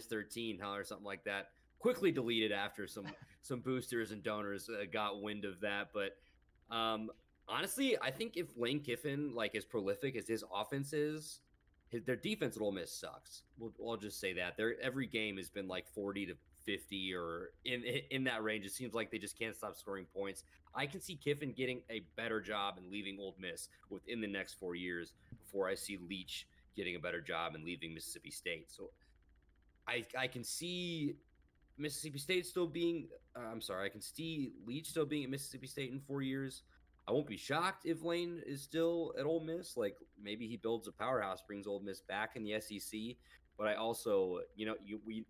13 or something like that. Quickly deleted after some boosters and donors got wind of that. But honestly, I think if Lane Kiffin, like as prolific as his offense is, their defense at Ole Miss sucks. We'll just say that. Every game has been like 40 to 50 or in that range. It seems like they just can't stop scoring points. I can see Kiffin getting a better job and leaving Ole Miss within the next 4 years before I see Leach getting a better job and leaving Mississippi State. So I can see Mississippi State still being I can see Leach still being at Mississippi State in 4 years. I won't be shocked if Lane is still at Ole Miss. Like maybe he builds a powerhouse, brings Ole Miss back in the SEC. But I also,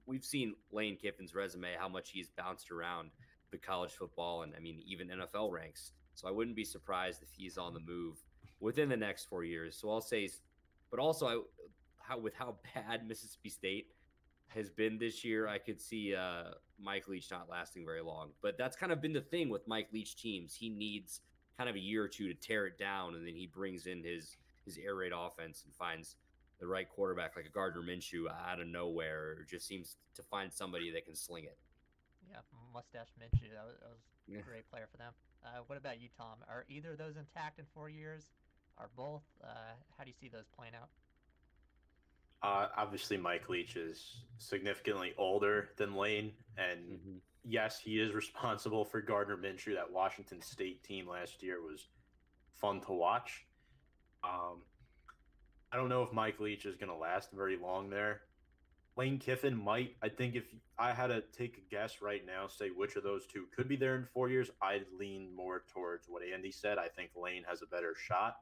we've seen Lane Kiffin's resume, how much he's bounced around the college football and, I mean, even NFL ranks. So I wouldn't be surprised if he's on the move within the next 4 years. So I'll say, but also with how bad Mississippi State has been this year, I could see Mike Leach not lasting very long. But that's kind of been the thing with Mike Leach teams. He needs kind of a year or two to tear it down, and then he brings in his air raid offense and finds the right quarterback like a Gardner Minshew out of nowhere, or just seems to find somebody that can sling it. Yeah, Mustache Minshew, that was a great player for them. What about you, Tom? Are either of those intact in 4 years? Are both? How do you see those playing out? Obviously, Mike Leach is significantly older than Lane, and yes, he is responsible for Gardner Minshew. That Washington State team last year was fun to watch. I don't know if Mike Leach is going to last very long there. Lane Kiffin might. I think if I had to take a guess right now, say which of those two could be there in 4 years, I'd lean more towards what Andy said. I think Lane has a better shot.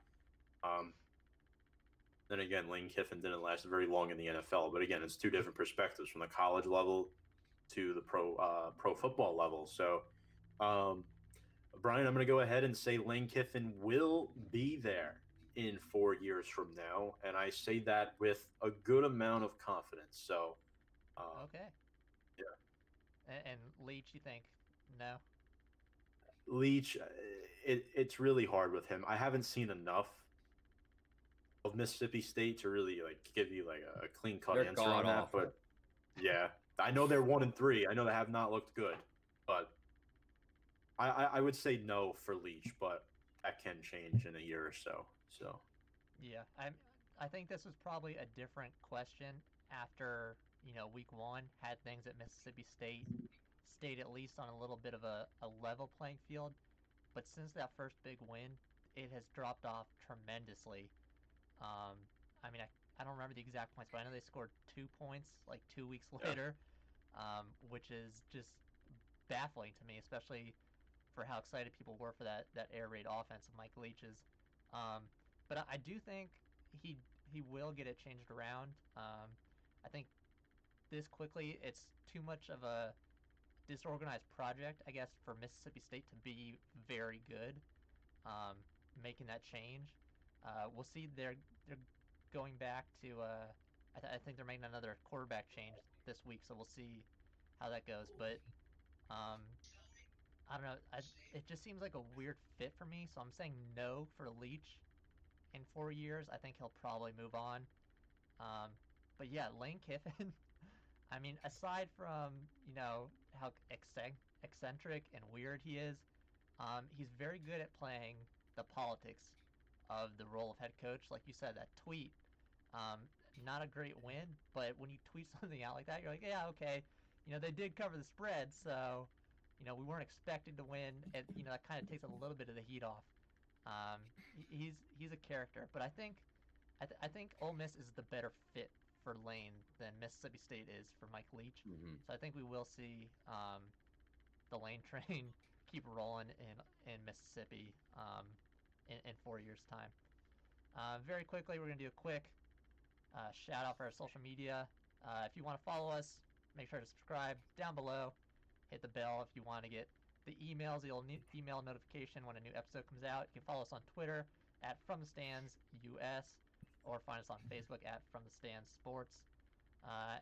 Then again, Lane Kiffin didn't last very long in the NFL. But again, it's 2 different perspectives from the college level to the pro football level. So, Brian, I'm going to go ahead and say Lane Kiffin will be there in 4 years from now, and I say that with a good amount of confidence. So, okay, yeah. And Leach, you think no? Leach, it's really hard with him. I haven't seen enough of Mississippi State to really like give you like a clean cut answer on that. But yeah, I know they're 1-3. I know they have not looked good, but I would say no for Leach, but that can change in a year or so. So yeah, I think this was probably a different question after week 1 had things at Mississippi State stayed at least on a little bit of a level playing field. But since that first big win, it has dropped off tremendously. I mean, I don't remember the exact points, but I know they scored 2 points like 2 weeks later, which is just baffling to me, especially for how excited people were for that air raid offense of Mike Leach's. But I do think he will get it changed around. I think this quickly, it's too much of a disorganized project, I guess, for Mississippi State to be very good. Making that change, we'll see. They're going back to. I think they're making another quarterback change this week, so we'll see how that goes. But I don't know. It just seems like a weird fit for me, so I'm saying no for Leach. In 4 years, I think he'll probably move on. But yeah, Lane Kiffin. I mean, aside from how eccentric and weird he is, he's very good at playing the politics of the role of head coach. Like you said, that tweet, not a great win, but when you tweet something out like that, you're like, yeah, okay, they did cover the spread, so we weren't expected to win, and that kind of takes a little bit of the heat off. He's a character, but I think Ole Miss is the better fit for Lane than Mississippi State is for Mike Leach. Mm-hmm. So I think we will see the Lane train keep rolling in Mississippi in 4 years' time. Very quickly, we're going to do a quick shout out for our social media. If you want to follow us, make sure to subscribe down below. Hit the bell if you want to get the emails. You'll email notification when a new episode comes out. You can follow us on Twitter at From the Stands US, or find us on Facebook at From the Stands Sports.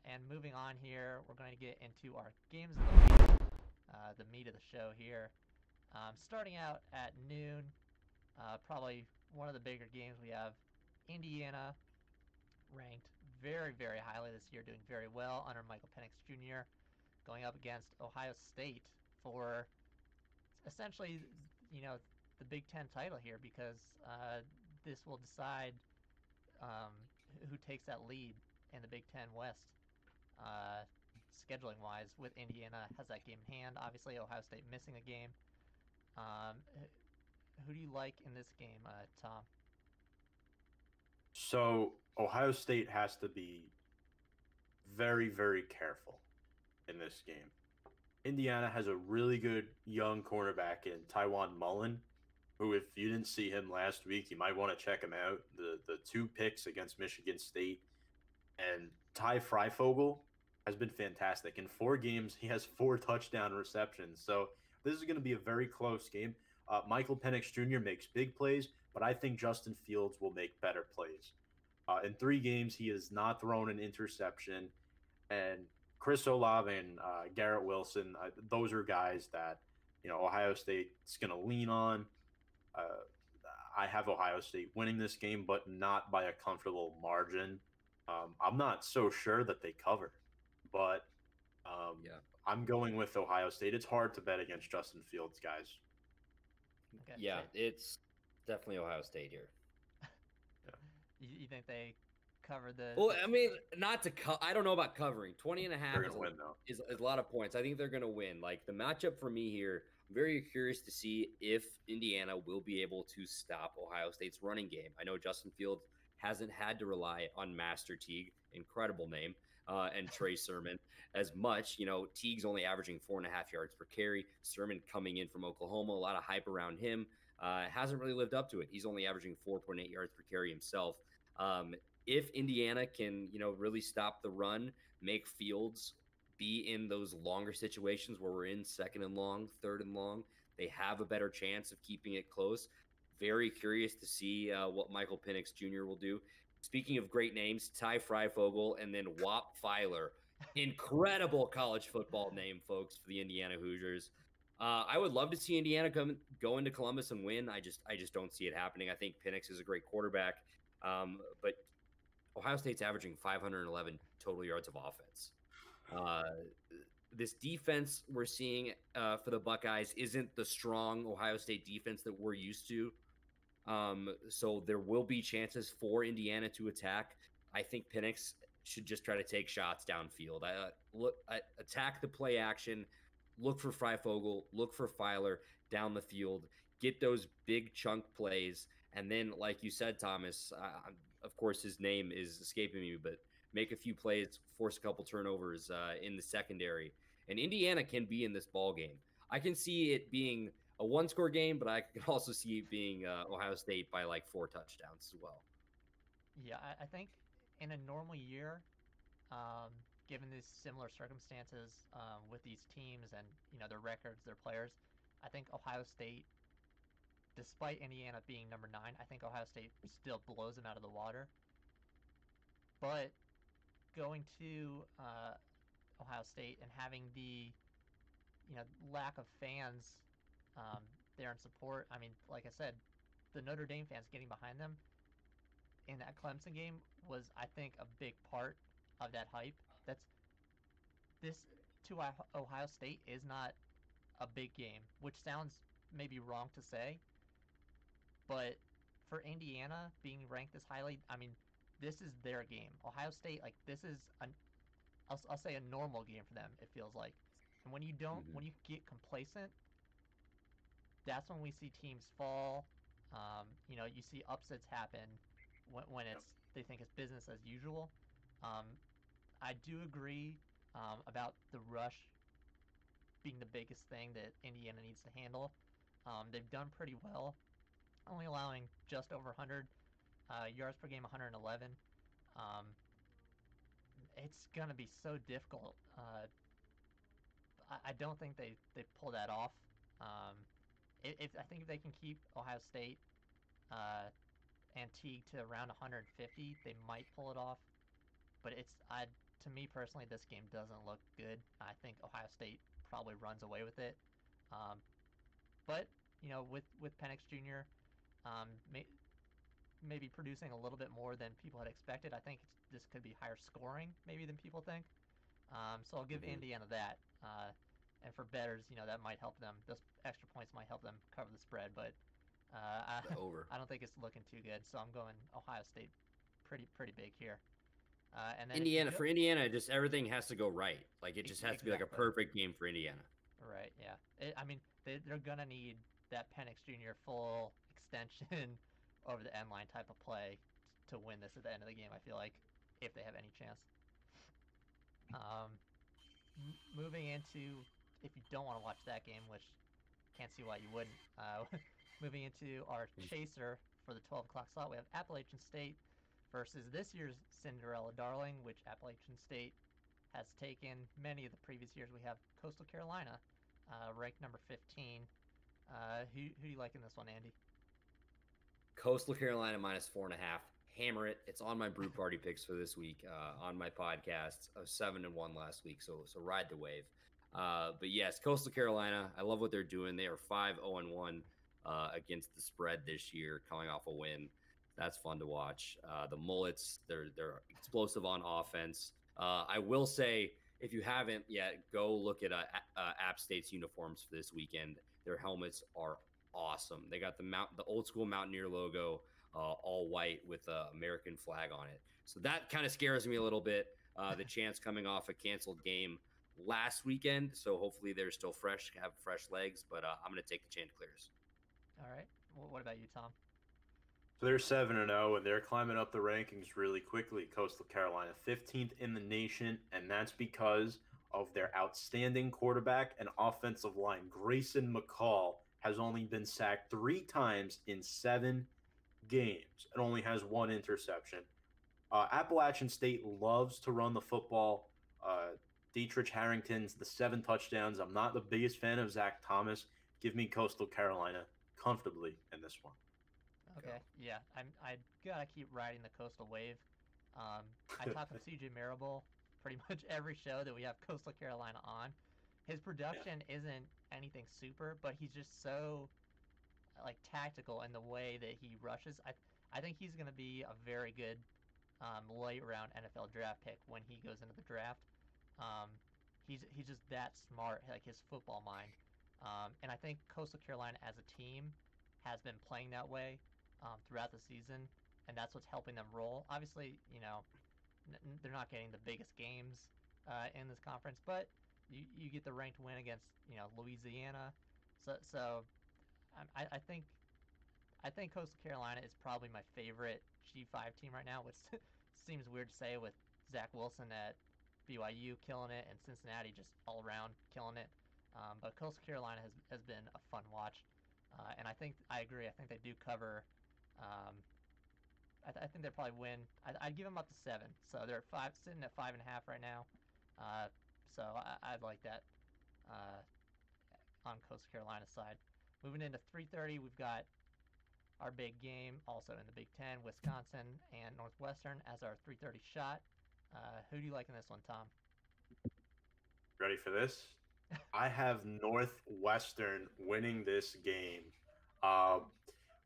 And moving on here, we're going to get into our games of the week, the meat of the show here. Starting out at noon, probably one of the bigger games we have. Indiana, ranked very, very highly this year, doing very well under Michael Penix Jr., going up against Ohio State for essentially, the Big Ten title here, because this will decide who takes that lead in the Big Ten West, scheduling-wise, with Indiana has that game in hand. Obviously, Ohio State missing a game. Who do you like in this game, Tom? So Ohio State has to be very, very careful in this game. Indiana has a really good young cornerback in Tywan Mullen, who, if you didn't see him last week, you might want to check him out. The 2 picks against Michigan State. And Ty Freifogel has been fantastic. In 4 games, he has 4 touchdown receptions. So this is going to be a very close game. Michael Penix Jr. makes big plays, but I think Justin Fields will make better plays. In 3 games, he has not thrown an interception. And Chris Olave and Garrett Wilson, those are guys that, Ohio State's going to lean on. I have Ohio State winning this game, but not by a comfortable margin. I'm not so sure that they cover, but I'm going with Ohio State. It's hard to bet against Justin Fields, guys. Okay. Yeah, it's definitely Ohio State here. You think they cover the... Well, I mean, not to I don't know about covering. 20.5 is a lot of points. I think they're going to win. Like, the matchup for me here, I'm very curious to see if Indiana will be able to stop Ohio State's running game. I know Justin Fields hasn't had to rely on Master Teague, incredible name, and Trey Sermon as much. Teague's only averaging 4.5 yards per carry. Sermon coming in from Oklahoma, a lot of hype around him. Hasn't really lived up to it. He's only averaging 4.8 yards per carry himself. If Indiana can, really stop the run, make Fields be in those longer situations where we're in 2nd and long, 3rd and long, they have a better chance of keeping it close. Very curious to see what Michael Penix Jr. will do. Speaking of great names, Ty Freifogel and then Whop Filer. Incredible college football name, folks, for the Indiana Hoosiers. I would love to see Indiana go into Columbus and win. I just don't see it happening. I think Penix is a great quarterback, but Ohio State's averaging 511 total yards of offense. This defense we're seeing for the Buckeyes isn't the strong Ohio State defense that we're used to. So there will be chances for Indiana to attack. I think Penix should just try to take shots downfield. Attack the play action, look for Freifogel, look for Filer down the field, get those big chunk plays, and then, like you said, Thomas, of course his name is escaping me, but make a few plays, force a couple turnovers in the secondary. And Indiana can be in this ball game. I can see it being a one-score game, but I can also see it being Ohio State by like 4 touchdowns as well. Yeah, I think in a normal year, given these similar circumstances with these teams and their records, their players, I think Ohio State, despite Indiana being number 9, I think Ohio State still blows them out of the water. But going to Ohio State and having the lack of fans there in support, I mean, like I said, the Notre Dame fans getting behind them in that Clemson game was, I think, a big part of that hype. This to Ohio State is not a big game, which sounds maybe wrong to say, but for Indiana being ranked this highly, I mean, this is their game. Ohio State, like, this is I'll say a normal game for them, it feels like. And when you get complacent, that's when we see teams fall. You see upsets happen when they think it's business as usual. I do agree about the rush being the biggest thing that Indiana needs to handle. They've done pretty well, only allowing just over 100 yards per game, 111. It's going to be so difficult. I don't think they pull that off. I think if they can keep Ohio State and Teague to around 150, they might pull it off. But to me personally, this game doesn't look good. I think Ohio State probably runs away with it. But with Penix Jr. Maybe producing a little bit more than people had expected, I think this could be higher scoring maybe than people think. So I'll give Indiana that. And for bettors, that might help them. Those extra points might help them cover the spread, but I don't think it's looking too good. So I'm going Ohio State pretty big here. And then for Indiana, just everything has to go right. Like it just has to be like a perfect game for Indiana. Right. Yeah. I mean, they're gonna need that Penix Jr. full extension over the end line type of play to win this at the end of the game. I feel like if they have any chance. Moving into, if you don't want to watch that game, which can't see why you wouldn't. Moving into our chaser for the 12 o'clock slot, we have Appalachian State versus this year's Cinderella Darling, which Appalachian State has taken many of the previous years. We have Coastal Carolina, ranked number 15. Who do you like in this one, Andy? Coastal Carolina minus 4.5. Hammer it. It's on my brew party picks for this week on my podcast. 7-1 last week, so ride the wave. But yes, Coastal Carolina, I love what they're doing. They are 5-0-1 against the spread this year, coming off a win. That's fun to watch. The Mullets, they're explosive on offense. I will say, if you haven't yet, go look at App State's uniforms for this weekend. Their helmets are awesome. They got the old school Mountaineer logo, all white with the American flag on it. So that kind of scares me a little bit. The chance coming off a canceled game last weekend. So hopefully they're still fresh, have fresh legs. But I'm going to take the Chanticleers. All right. What about you, Tom? So they're 7-0, and they're climbing up the rankings really quickly. Coastal Carolina, 15th in the nation, and that's because of their outstanding quarterback and offensive line. Grayson McCall has only been sacked 3 times in 7 games and only has 1 interception. Appalachian State loves to run the football. Dietrich Harrington's the 7 touchdowns. I'm not the biggest fan of Zach Thomas. Give me Coastal Carolina comfortably in this one. Okay, yeah, I gotta keep riding the coastal wave. I talk with CJ Marable pretty much every show that we have Coastal Carolina on. His production isn't anything super, but he's just so tactical in the way that he rushes. I think he's gonna be a very good late round NFL draft pick when he goes into the draft. He's just that smart, like his football mind. And I think Coastal Carolina as a team has been playing that way throughout the season, and that's what's helping them roll. Obviously, they're not getting the biggest games in this conference, but you get the ranked win against Louisiana, so I think Coastal Carolina is probably my favorite G5 team right now, which seems weird to say with Zach Wilson at BYU killing it and Cincinnati just all around killing it. But Coastal Carolina has been a fun watch, and I agree. I think they do cover. I think they probably win. I'd give them up to 7, so they're sitting at 5.5 right now. So I'd like that on Coastal Carolina's side. Moving into 3:30, we've got our big game, also in the Big Ten, Wisconsin and Northwestern as our 3:30 shot. Who do you like in this one, Tom? Ready for this? I have Northwestern winning this game.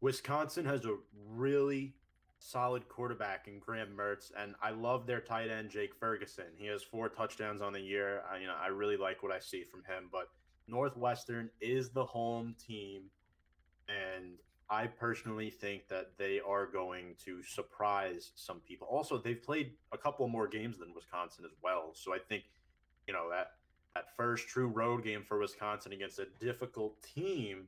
Wisconsin has a really solid quarterback in Graham Mertz, and I love their tight end Jake Ferguson. He has 4 touchdowns on the year. I really like what I see from him. But Northwestern is the home team, and I personally think that they are going to surprise some people. Also, they've played a couple more games than Wisconsin as well, so I think that first true road game for Wisconsin against a difficult team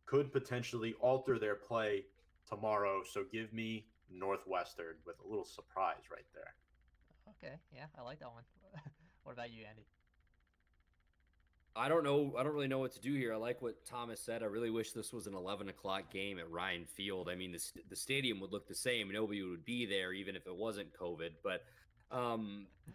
could potentially alter their play tomorrow. So give me Northwestern with a little surprise right there. Okay, yeah, I like that one. What about you, Andy? I don't know. I don't really know what to do here. I like what Thomas said. I really wish this was an 11 o'clock game at Ryan Field. I mean, the stadium would look the same. Nobody would be there, even if it wasn't COVID. But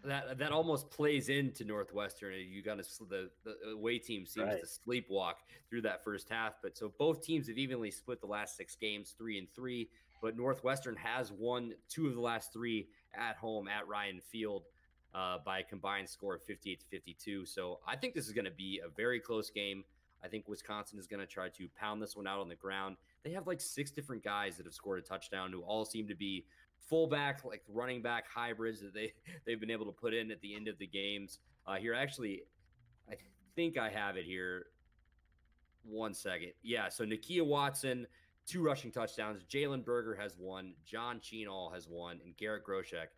that almost plays into Northwestern. You got the away team seems to sleepwalk through that first half. But so both teams have evenly split the last 6 games, 3-3. But Northwestern has won 2 of the last 3 at home at Ryan Field by a combined score of 58-52. So I think this is going to be a very close game. I think Wisconsin is going to try to pound this one out on the ground. They have like 6 different guys that have scored a touchdown who all seem to be fullback, like running back hybrids that they've been able to put in at the end of the games. Here, actually, I think I have it here. One second. Yeah, so Nakia Watson, 2 rushing touchdowns. Jalen Berger has 1. John Chenal has 1. And Garrett Groshek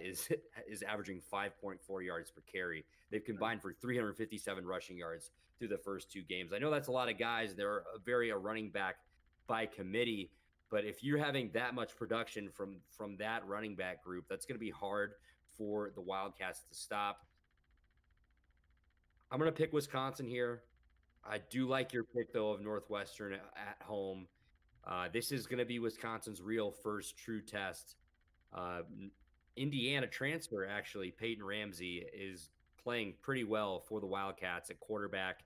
is averaging 5.4 yards per carry. They've combined for 357 rushing yards through the first 2 games. I know that's a lot of guys. They're a running back by committee. But if you're having that much production from that running back group, that's going to be hard for the Wildcats to stop. I'm going to pick Wisconsin here. I do like your pick, though, of Northwestern at home. This is going to be Wisconsin's real first true test. Indiana transfer, actually, Peyton Ramsey, is playing pretty well for the Wildcats at quarterback.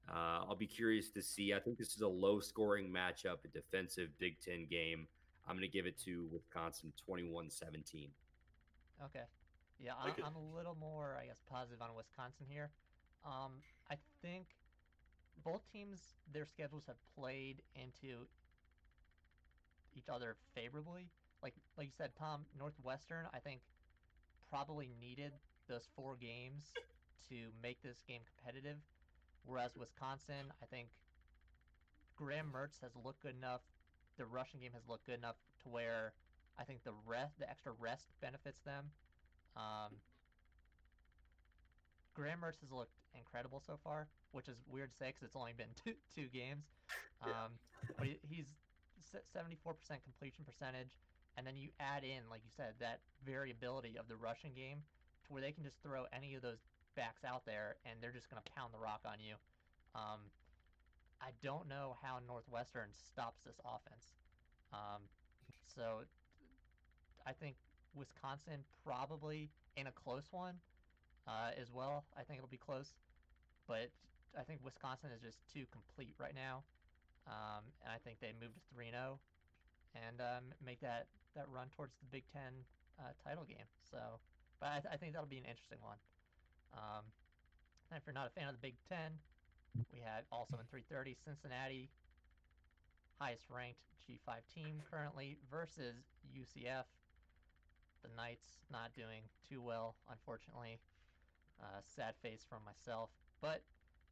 I'll be curious to see. I think this is a low-scoring matchup, a defensive Big Ten game. I'm going to give it to Wisconsin 21-17. Okay. Yeah, I'm a little more, I guess, positive on Wisconsin here. I think both teams, their schedules have played into each other favorably. Like you said, Tom, Northwestern, I think, probably needed those 4 games to make this game competitive. Whereas Wisconsin, I think Graham Mertz has looked good enough. The rushing game has looked good enough to where I think the extra rest benefits them. Graham Mertz has looked incredible so far, which is weird to say because it's only been two games. But he's 74% completion percentage, and then you add in, like you said, that variability of the rushing game to where they can just throw any of those backs out there and they're just going to pound the rock on you. I don't know how Northwestern stops this offense. So I think Wisconsin probably in a close one as well. I think it'll be close, but I think Wisconsin is just too complete right now, and I think they move to 3-0 and make that run towards the Big Ten title game. So, but I think that'll be an interesting one. And if you're not a fan of the Big Ten, we have also in 3:30 Cincinnati, highest ranked G5 team currently, versus UCF. The Knights not doing too well, unfortunately. Sad face from myself, but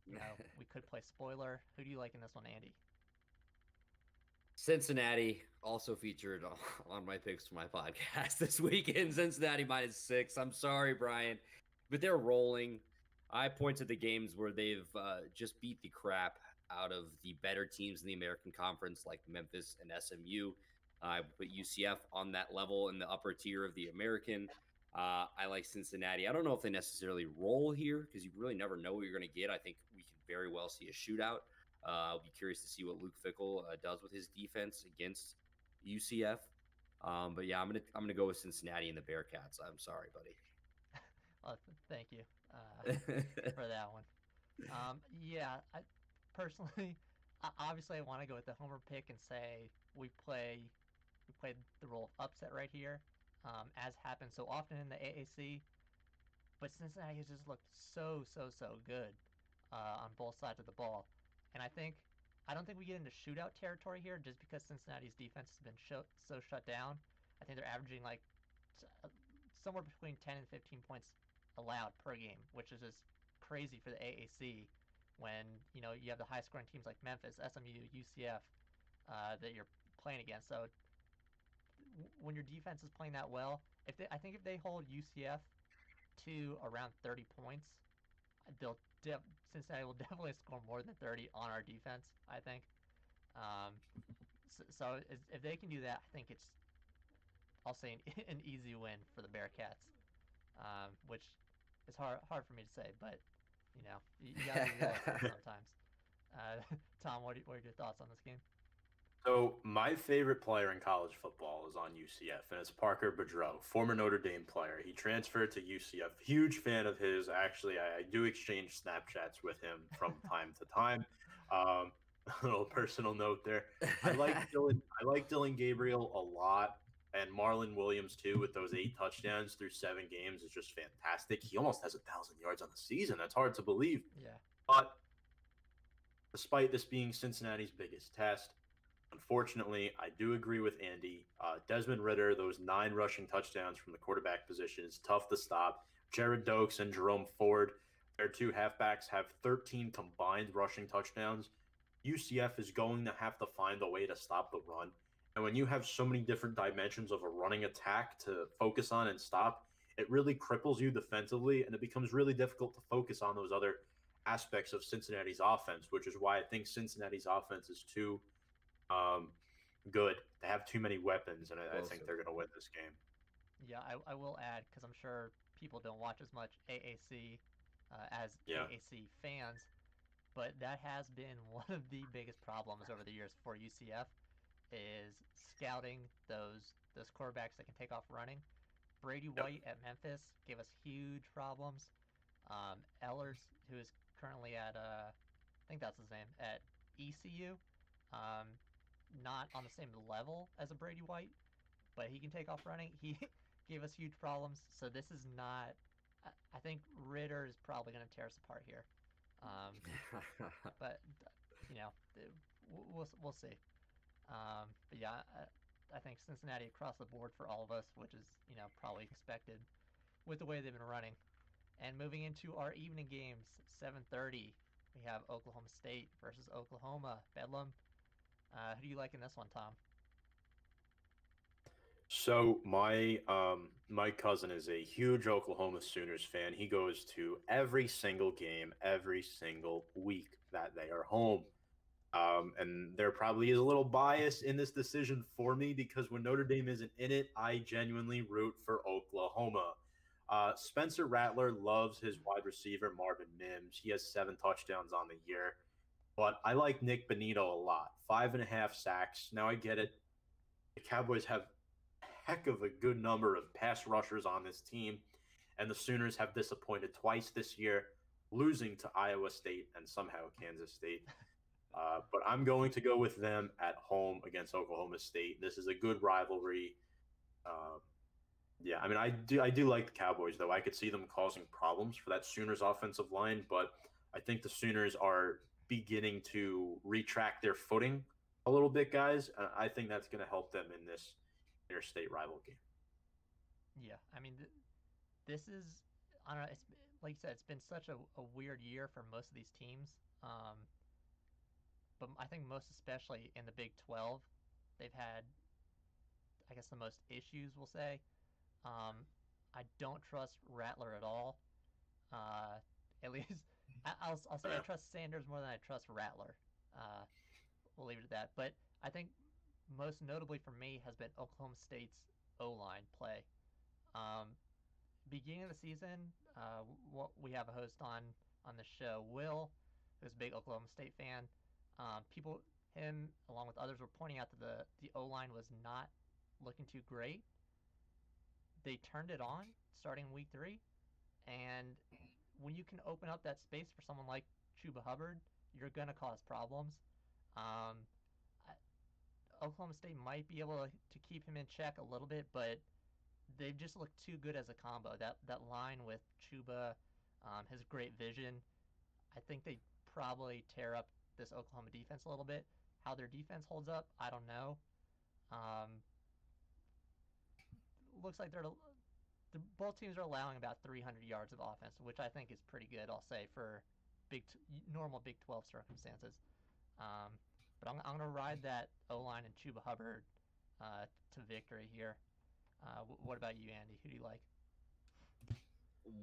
we could play spoiler. Who do you like in this one, Andy? Cincinnati also featured on my picks for my podcast this weekend. Cincinnati -6. I'm sorry, Brian, but they're rolling. I point to the games where they've just beat the crap out of the better teams in the American Conference, like Memphis and SMU. I put UCF on that level in the upper tier of the American. I like Cincinnati. I don't know if they necessarily roll here because you really never know what you're going to get. I think we can very well see a shootout. I'll be curious to see what Luke Fickell does with his defense against UCF. But yeah, I'm gonna go with Cincinnati and the Bearcats. I'm sorry, buddy. Well, thank you for that one. Yeah, personally, obviously, I want to go with the homer pick and say we played the role of upset right here, as happens so often in the AAC. But Cincinnati has just looked so good on both sides of the ball, and I don't think we get into shootout territory here just because Cincinnati's defense has been so shut down. I think they're averaging like somewhere between 10 and 15 points allowed per game, which is just crazy for the AAC when you have the high scoring teams like Memphis, SMU, UCF that you're playing against. So when your defense is playing that well, I think if they hold UCF to around 30 points, Cincinnati will definitely score more than 30 on our defense, I think. So if they can do that, I think I'll say an easy win for the Bearcats, which is hard for me to say, but you gotta be realistic sometimes. Tom, what are your thoughts on this game? So my favorite player in college football is on UCF, and it's Parker Boudreaux, former Notre Dame player. He transferred to UCF. Huge fan of his. Actually, I do exchange Snapchats with him from time to time. A little personal note there. I like Dylan Gabriel a lot, and Marlon Williams too. With those 8 touchdowns through 7 games is just fantastic. He almost has 1,000 yards on the season. That's hard to believe. Yeah. But despite this being Cincinnati's biggest test, unfortunately, I do agree with Andy. Desmond Ridder, those 9 rushing touchdowns from the quarterback position is tough to stop. Jared Dokes and Jerome Ford, their 2 halfbacks, have 13 combined rushing touchdowns. UCF is going to have to find a way to stop the run. And when you have so many different dimensions of a running attack to focus on and stop, it really cripples you defensively, and it becomes really difficult to focus on those other aspects of Cincinnati's offense, which is why I think Cincinnati's offense is too good. They have too many weapons, and I think they're going to win this game. Yeah, I will add, because I'm sure people don't watch as much AAC as AAC fans, but that has been one of the biggest problems over the years for UCF is scouting those quarterbacks that can take off running. Brady White at Memphis gave us huge problems. Ellers, who is currently at I think that's his name, at ECU, not on the same level as a Brady White, but he can take off running. He gave us huge problems. So this is not. I think Ridder is probably going to tear us apart here. But we'll see. But yeah, I think Cincinnati across the board for all of us, which is probably expected with the way they've been running. And moving into our evening games, 7:30, we have Oklahoma State versus Oklahoma. Bedlam. Who do you like in this one, Tom? So my cousin is a huge Oklahoma Sooners fan. He goes to every single game, every single week that they are home. And there probably is a little bias in this decision for me because when Notre Dame isn't in it, I genuinely root for Oklahoma. Spencer Rattler loves his wide receiver, Marvin Mims. He has 7 touchdowns on the year. But I like Nick Bonito a lot. 5.5 sacks. Now I get it. The Cowboys have a heck of a good number of pass rushers on this team, and the Sooners have disappointed twice this year, losing to Iowa State and somehow Kansas State. But I'm going to go with them at home against Oklahoma State. This is a good rivalry. Yeah, I mean, I do like the Cowboys, though. I could see them causing problems for that Sooners offensive line, but I think the Sooners are beginning to retract their footing a little bit, guys. I think that's going to help them in this interstate rival game. Yeah, I mean, this is, I don't know, it's, like you said, it's been such a weird year for most of these teams. But I think most especially in the Big 12, they've had, I guess, the most issues, we'll say. I don't trust Rattler at all. At least, I'll say I trust Sanders more than I trust Rattler. We'll leave it at that. But I think most notably for me has been Oklahoma State's O-line play. Beginning of the season, we have a host on the show, Will, who's a big Oklahoma State fan. Him along with others were pointing out that the O-line was not looking too great. They turned it on starting week 3, and when you can open up that space for someone like Chuba Hubbard, you're going to cause problems. Oklahoma State might be able to keep him in check a little bit, but they just look too good as a combo. That line with Chuba, his great vision, I think they probably tear up this Oklahoma defense a little bit. How their defense holds up, I don't know. Looks like both teams are allowing about 300 yards of offense, which I think is pretty good, I'll say, for normal Big 12 circumstances. But I'm going to ride that O-line and Chuba Hubbard to victory here. What about you, Andy? Who do you like?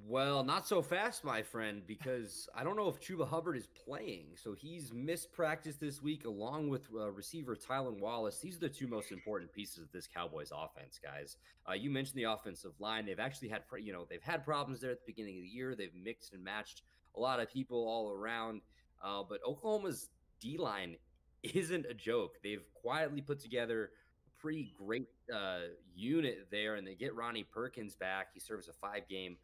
Well, not so fast, my friend, because I don't know if Chuba Hubbard is playing. So he's missed practice this week along with receiver Tylan Wallace. These are the two most important pieces of this Cowboys offense, guys. You mentioned the offensive line. They've actually had, they've had problems there at the beginning of the year. They've mixed and matched a lot of people all around. But Oklahoma's D-line isn't a joke. They've quietly put together a pretty great unit there, and they get Ronnie Perkins back. He serves a 5-game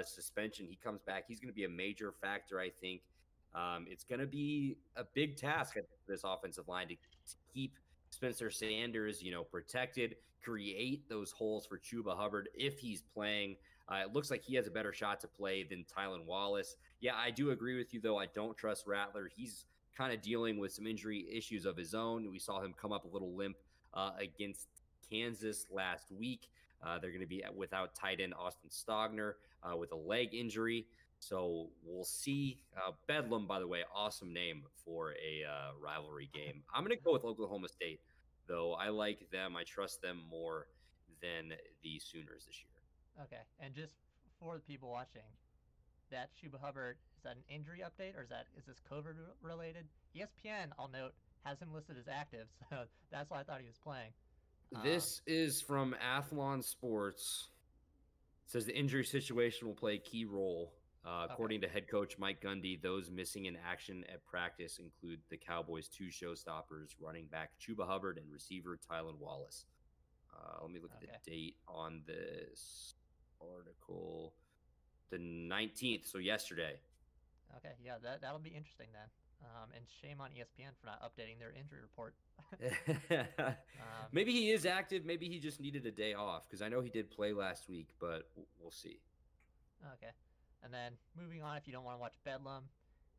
suspension. He comes back. He's going to be a major factor, I think. It's going to be a big task for this offensive line to keep Spencer Sanders, protected, create those holes for Chuba Hubbard if he's playing. It looks like he has a better shot to play than Tylan Wallace. Yeah, I do agree with you, though. I don't trust Rattler. He's kind of dealing with some injury issues of his own. We saw him come up a little limp against Kansas last week. They're going to be without tight end Austin Stogner with a leg injury. So we'll see. Bedlam, by the way, awesome name for a rivalry game. I'm going to go with Oklahoma State, though. I like them. I trust them more than the Sooners this year. Okay, and just for the people watching, that Chuba Hubbard, is that an injury update or is this COVID related? ESPN, I'll note, has him listed as active, so that's why I thought he was playing. This is from Athlon Sports. It says the injury situation will play a key role. According to head coach Mike Gundy, those missing in action at practice include the Cowboys' 2 showstoppers, running back Chuba Hubbard and receiver Tylan Wallace. Let me look at the date on this article. The 19th, so yesterday. Okay, yeah, that'll be interesting then. And shame on ESPN for not updating their injury report. Maybe he is active. Maybe he just needed a day off, because I know he did play last week, but we'll see. Okay. And then moving on, if you don't want to watch Bedlam,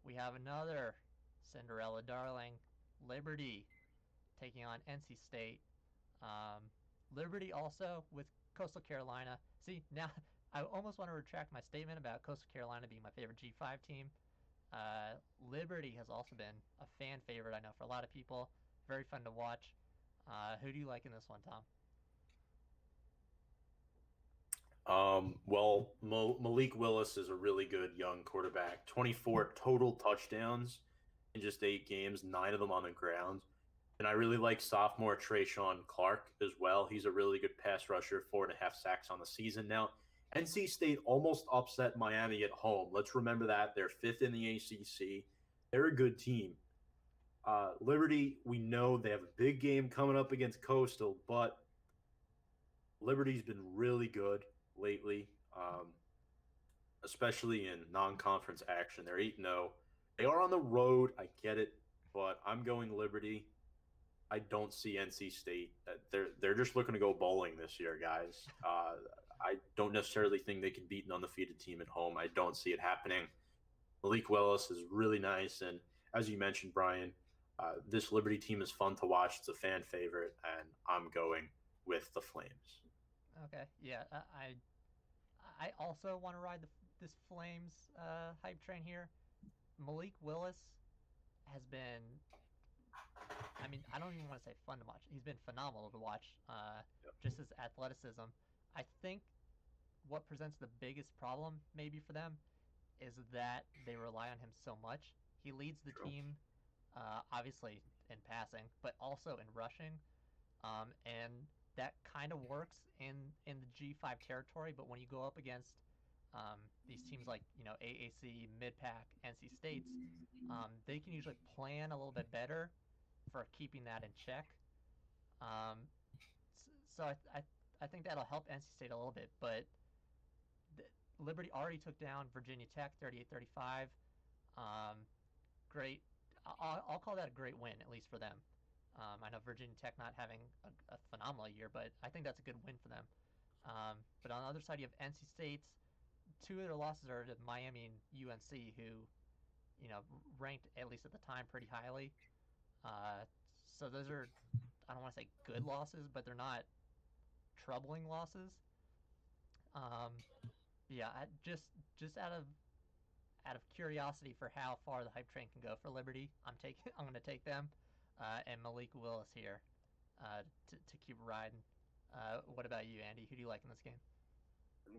we have another Cinderella darling, Liberty, taking on NC State. Liberty also with Coastal Carolina. See, now I almost want to retract my statement about Coastal Carolina being my favorite G5 team. Liberty has also been a fan favorite, I know, for a lot of people. Very fun to watch. Who do you like in this one, Tom? Well, Malik Willis is a really good young quarterback. 24 total touchdowns in just 8 games, 9 of them on the ground. And I really like sophomore Trayshawn Clark as well. He's a really good pass rusher, 4.5 sacks on the season now. NC State almost upset Miami at home. Let's remember that. They're 5th in the ACC. They're a good team. Liberty, we know they have a big game coming up against Coastal, but Liberty's been really good lately, especially in non-conference action. They're 8-0. They are on the road. I get it, but I'm going Liberty. I don't see NC State. They're just looking to go bowling this year, guys. I don't necessarily think they can beat an undefeated team at home. I don't see it happening. Malik Willis is really nice, and as you mentioned, Brian, this Liberty team is fun to watch. It's a fan favorite, and I'm going with the Flames. Okay, yeah, I also want to ride this Flames hype train here. Malik Willis has been, I don't even want to say fun to watch. He's been phenomenal to watch. Just his athleticism. I think what presents the biggest problem maybe for them is that they rely on him so much. He leads the team, obviously in passing, but also in rushing, and that kind of works in the G5 territory. But when you go up against these teams like AAC, Mid-Pac, NC States, they can usually plan a little bit better for keeping that in check. So I think that'll help NC State a little bit, but Liberty already took down Virginia Tech 38-35. Great. I'll call that a great win, at least for them. I know Virginia Tech not having a phenomenal year, but I think that's a good win for them. But on the other side, you have NC State's. Two of their losses are to Miami and UNC, who, ranked, at least at the time, pretty highly. So those are, I don't want to say good losses, but they're not troubling losses. Just out of curiosity for how far the hype train can go for Liberty, I'm going to take them, and Malik Willis here, to keep riding. What about you, Andy? Who do you like in this game?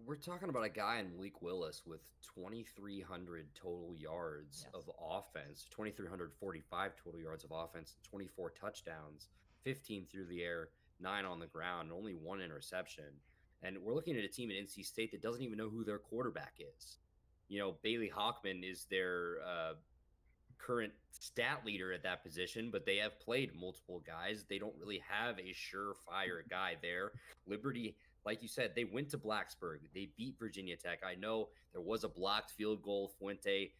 We're talking about a guy in Malik Willis with 2,300 total yards of offense, 2,345 total yards of offense, 24 touchdowns, 15 through the air, 9 on the ground, and only 1 interception. And we're looking at a team at NC State that doesn't even know who their quarterback is. Bailey Hockman is their current stat leader at that position, but they have played multiple guys. They don't really have a surefire guy there. Liberty, like you said, they went to Blacksburg. They beat Virginia Tech. I know there was a blocked field goal. Fuente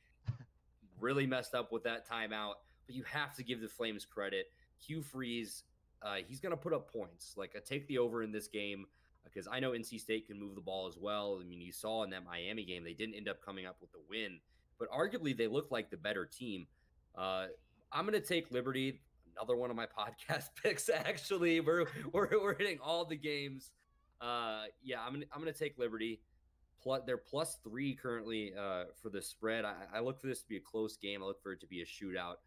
really messed up with that timeout, but you have to give the Flames credit. Hugh Freeze, he's going to put up points. Take the over in this game, because I know NC State can move the ball as well. I mean, you saw in that Miami game, they didn't end up coming up with the win, but arguably they look like the better team. I'm going to take Liberty, another one of my podcast picks, actually. We're hitting all the games. I'm gonna take Liberty. They're +3 currently for the spread. I look for this to be a close game. I look for it to be a shootout.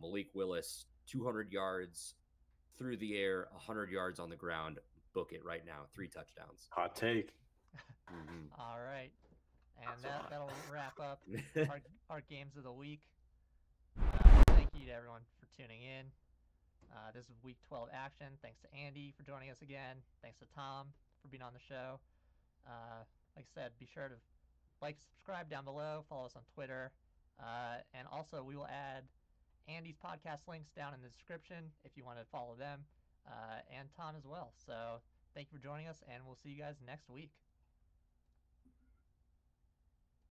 Malik Willis, 200 yards through the air, 100 yards on the ground. Book it right now. 3 touchdowns. Hot take. Mm-hmm. All right, and that'll wrap up our games of the week. Thank you to everyone for tuning in. This is Week 12 action. Thanks to Andy for joining us again. Thanks to Tom for being on the show. Like I said, be sure to subscribe down below. Follow us on Twitter. And also, we will add Andy's podcast links down in the description if you want to follow them, and Tom as well. So thank you for joining us, and we'll see you guys next week.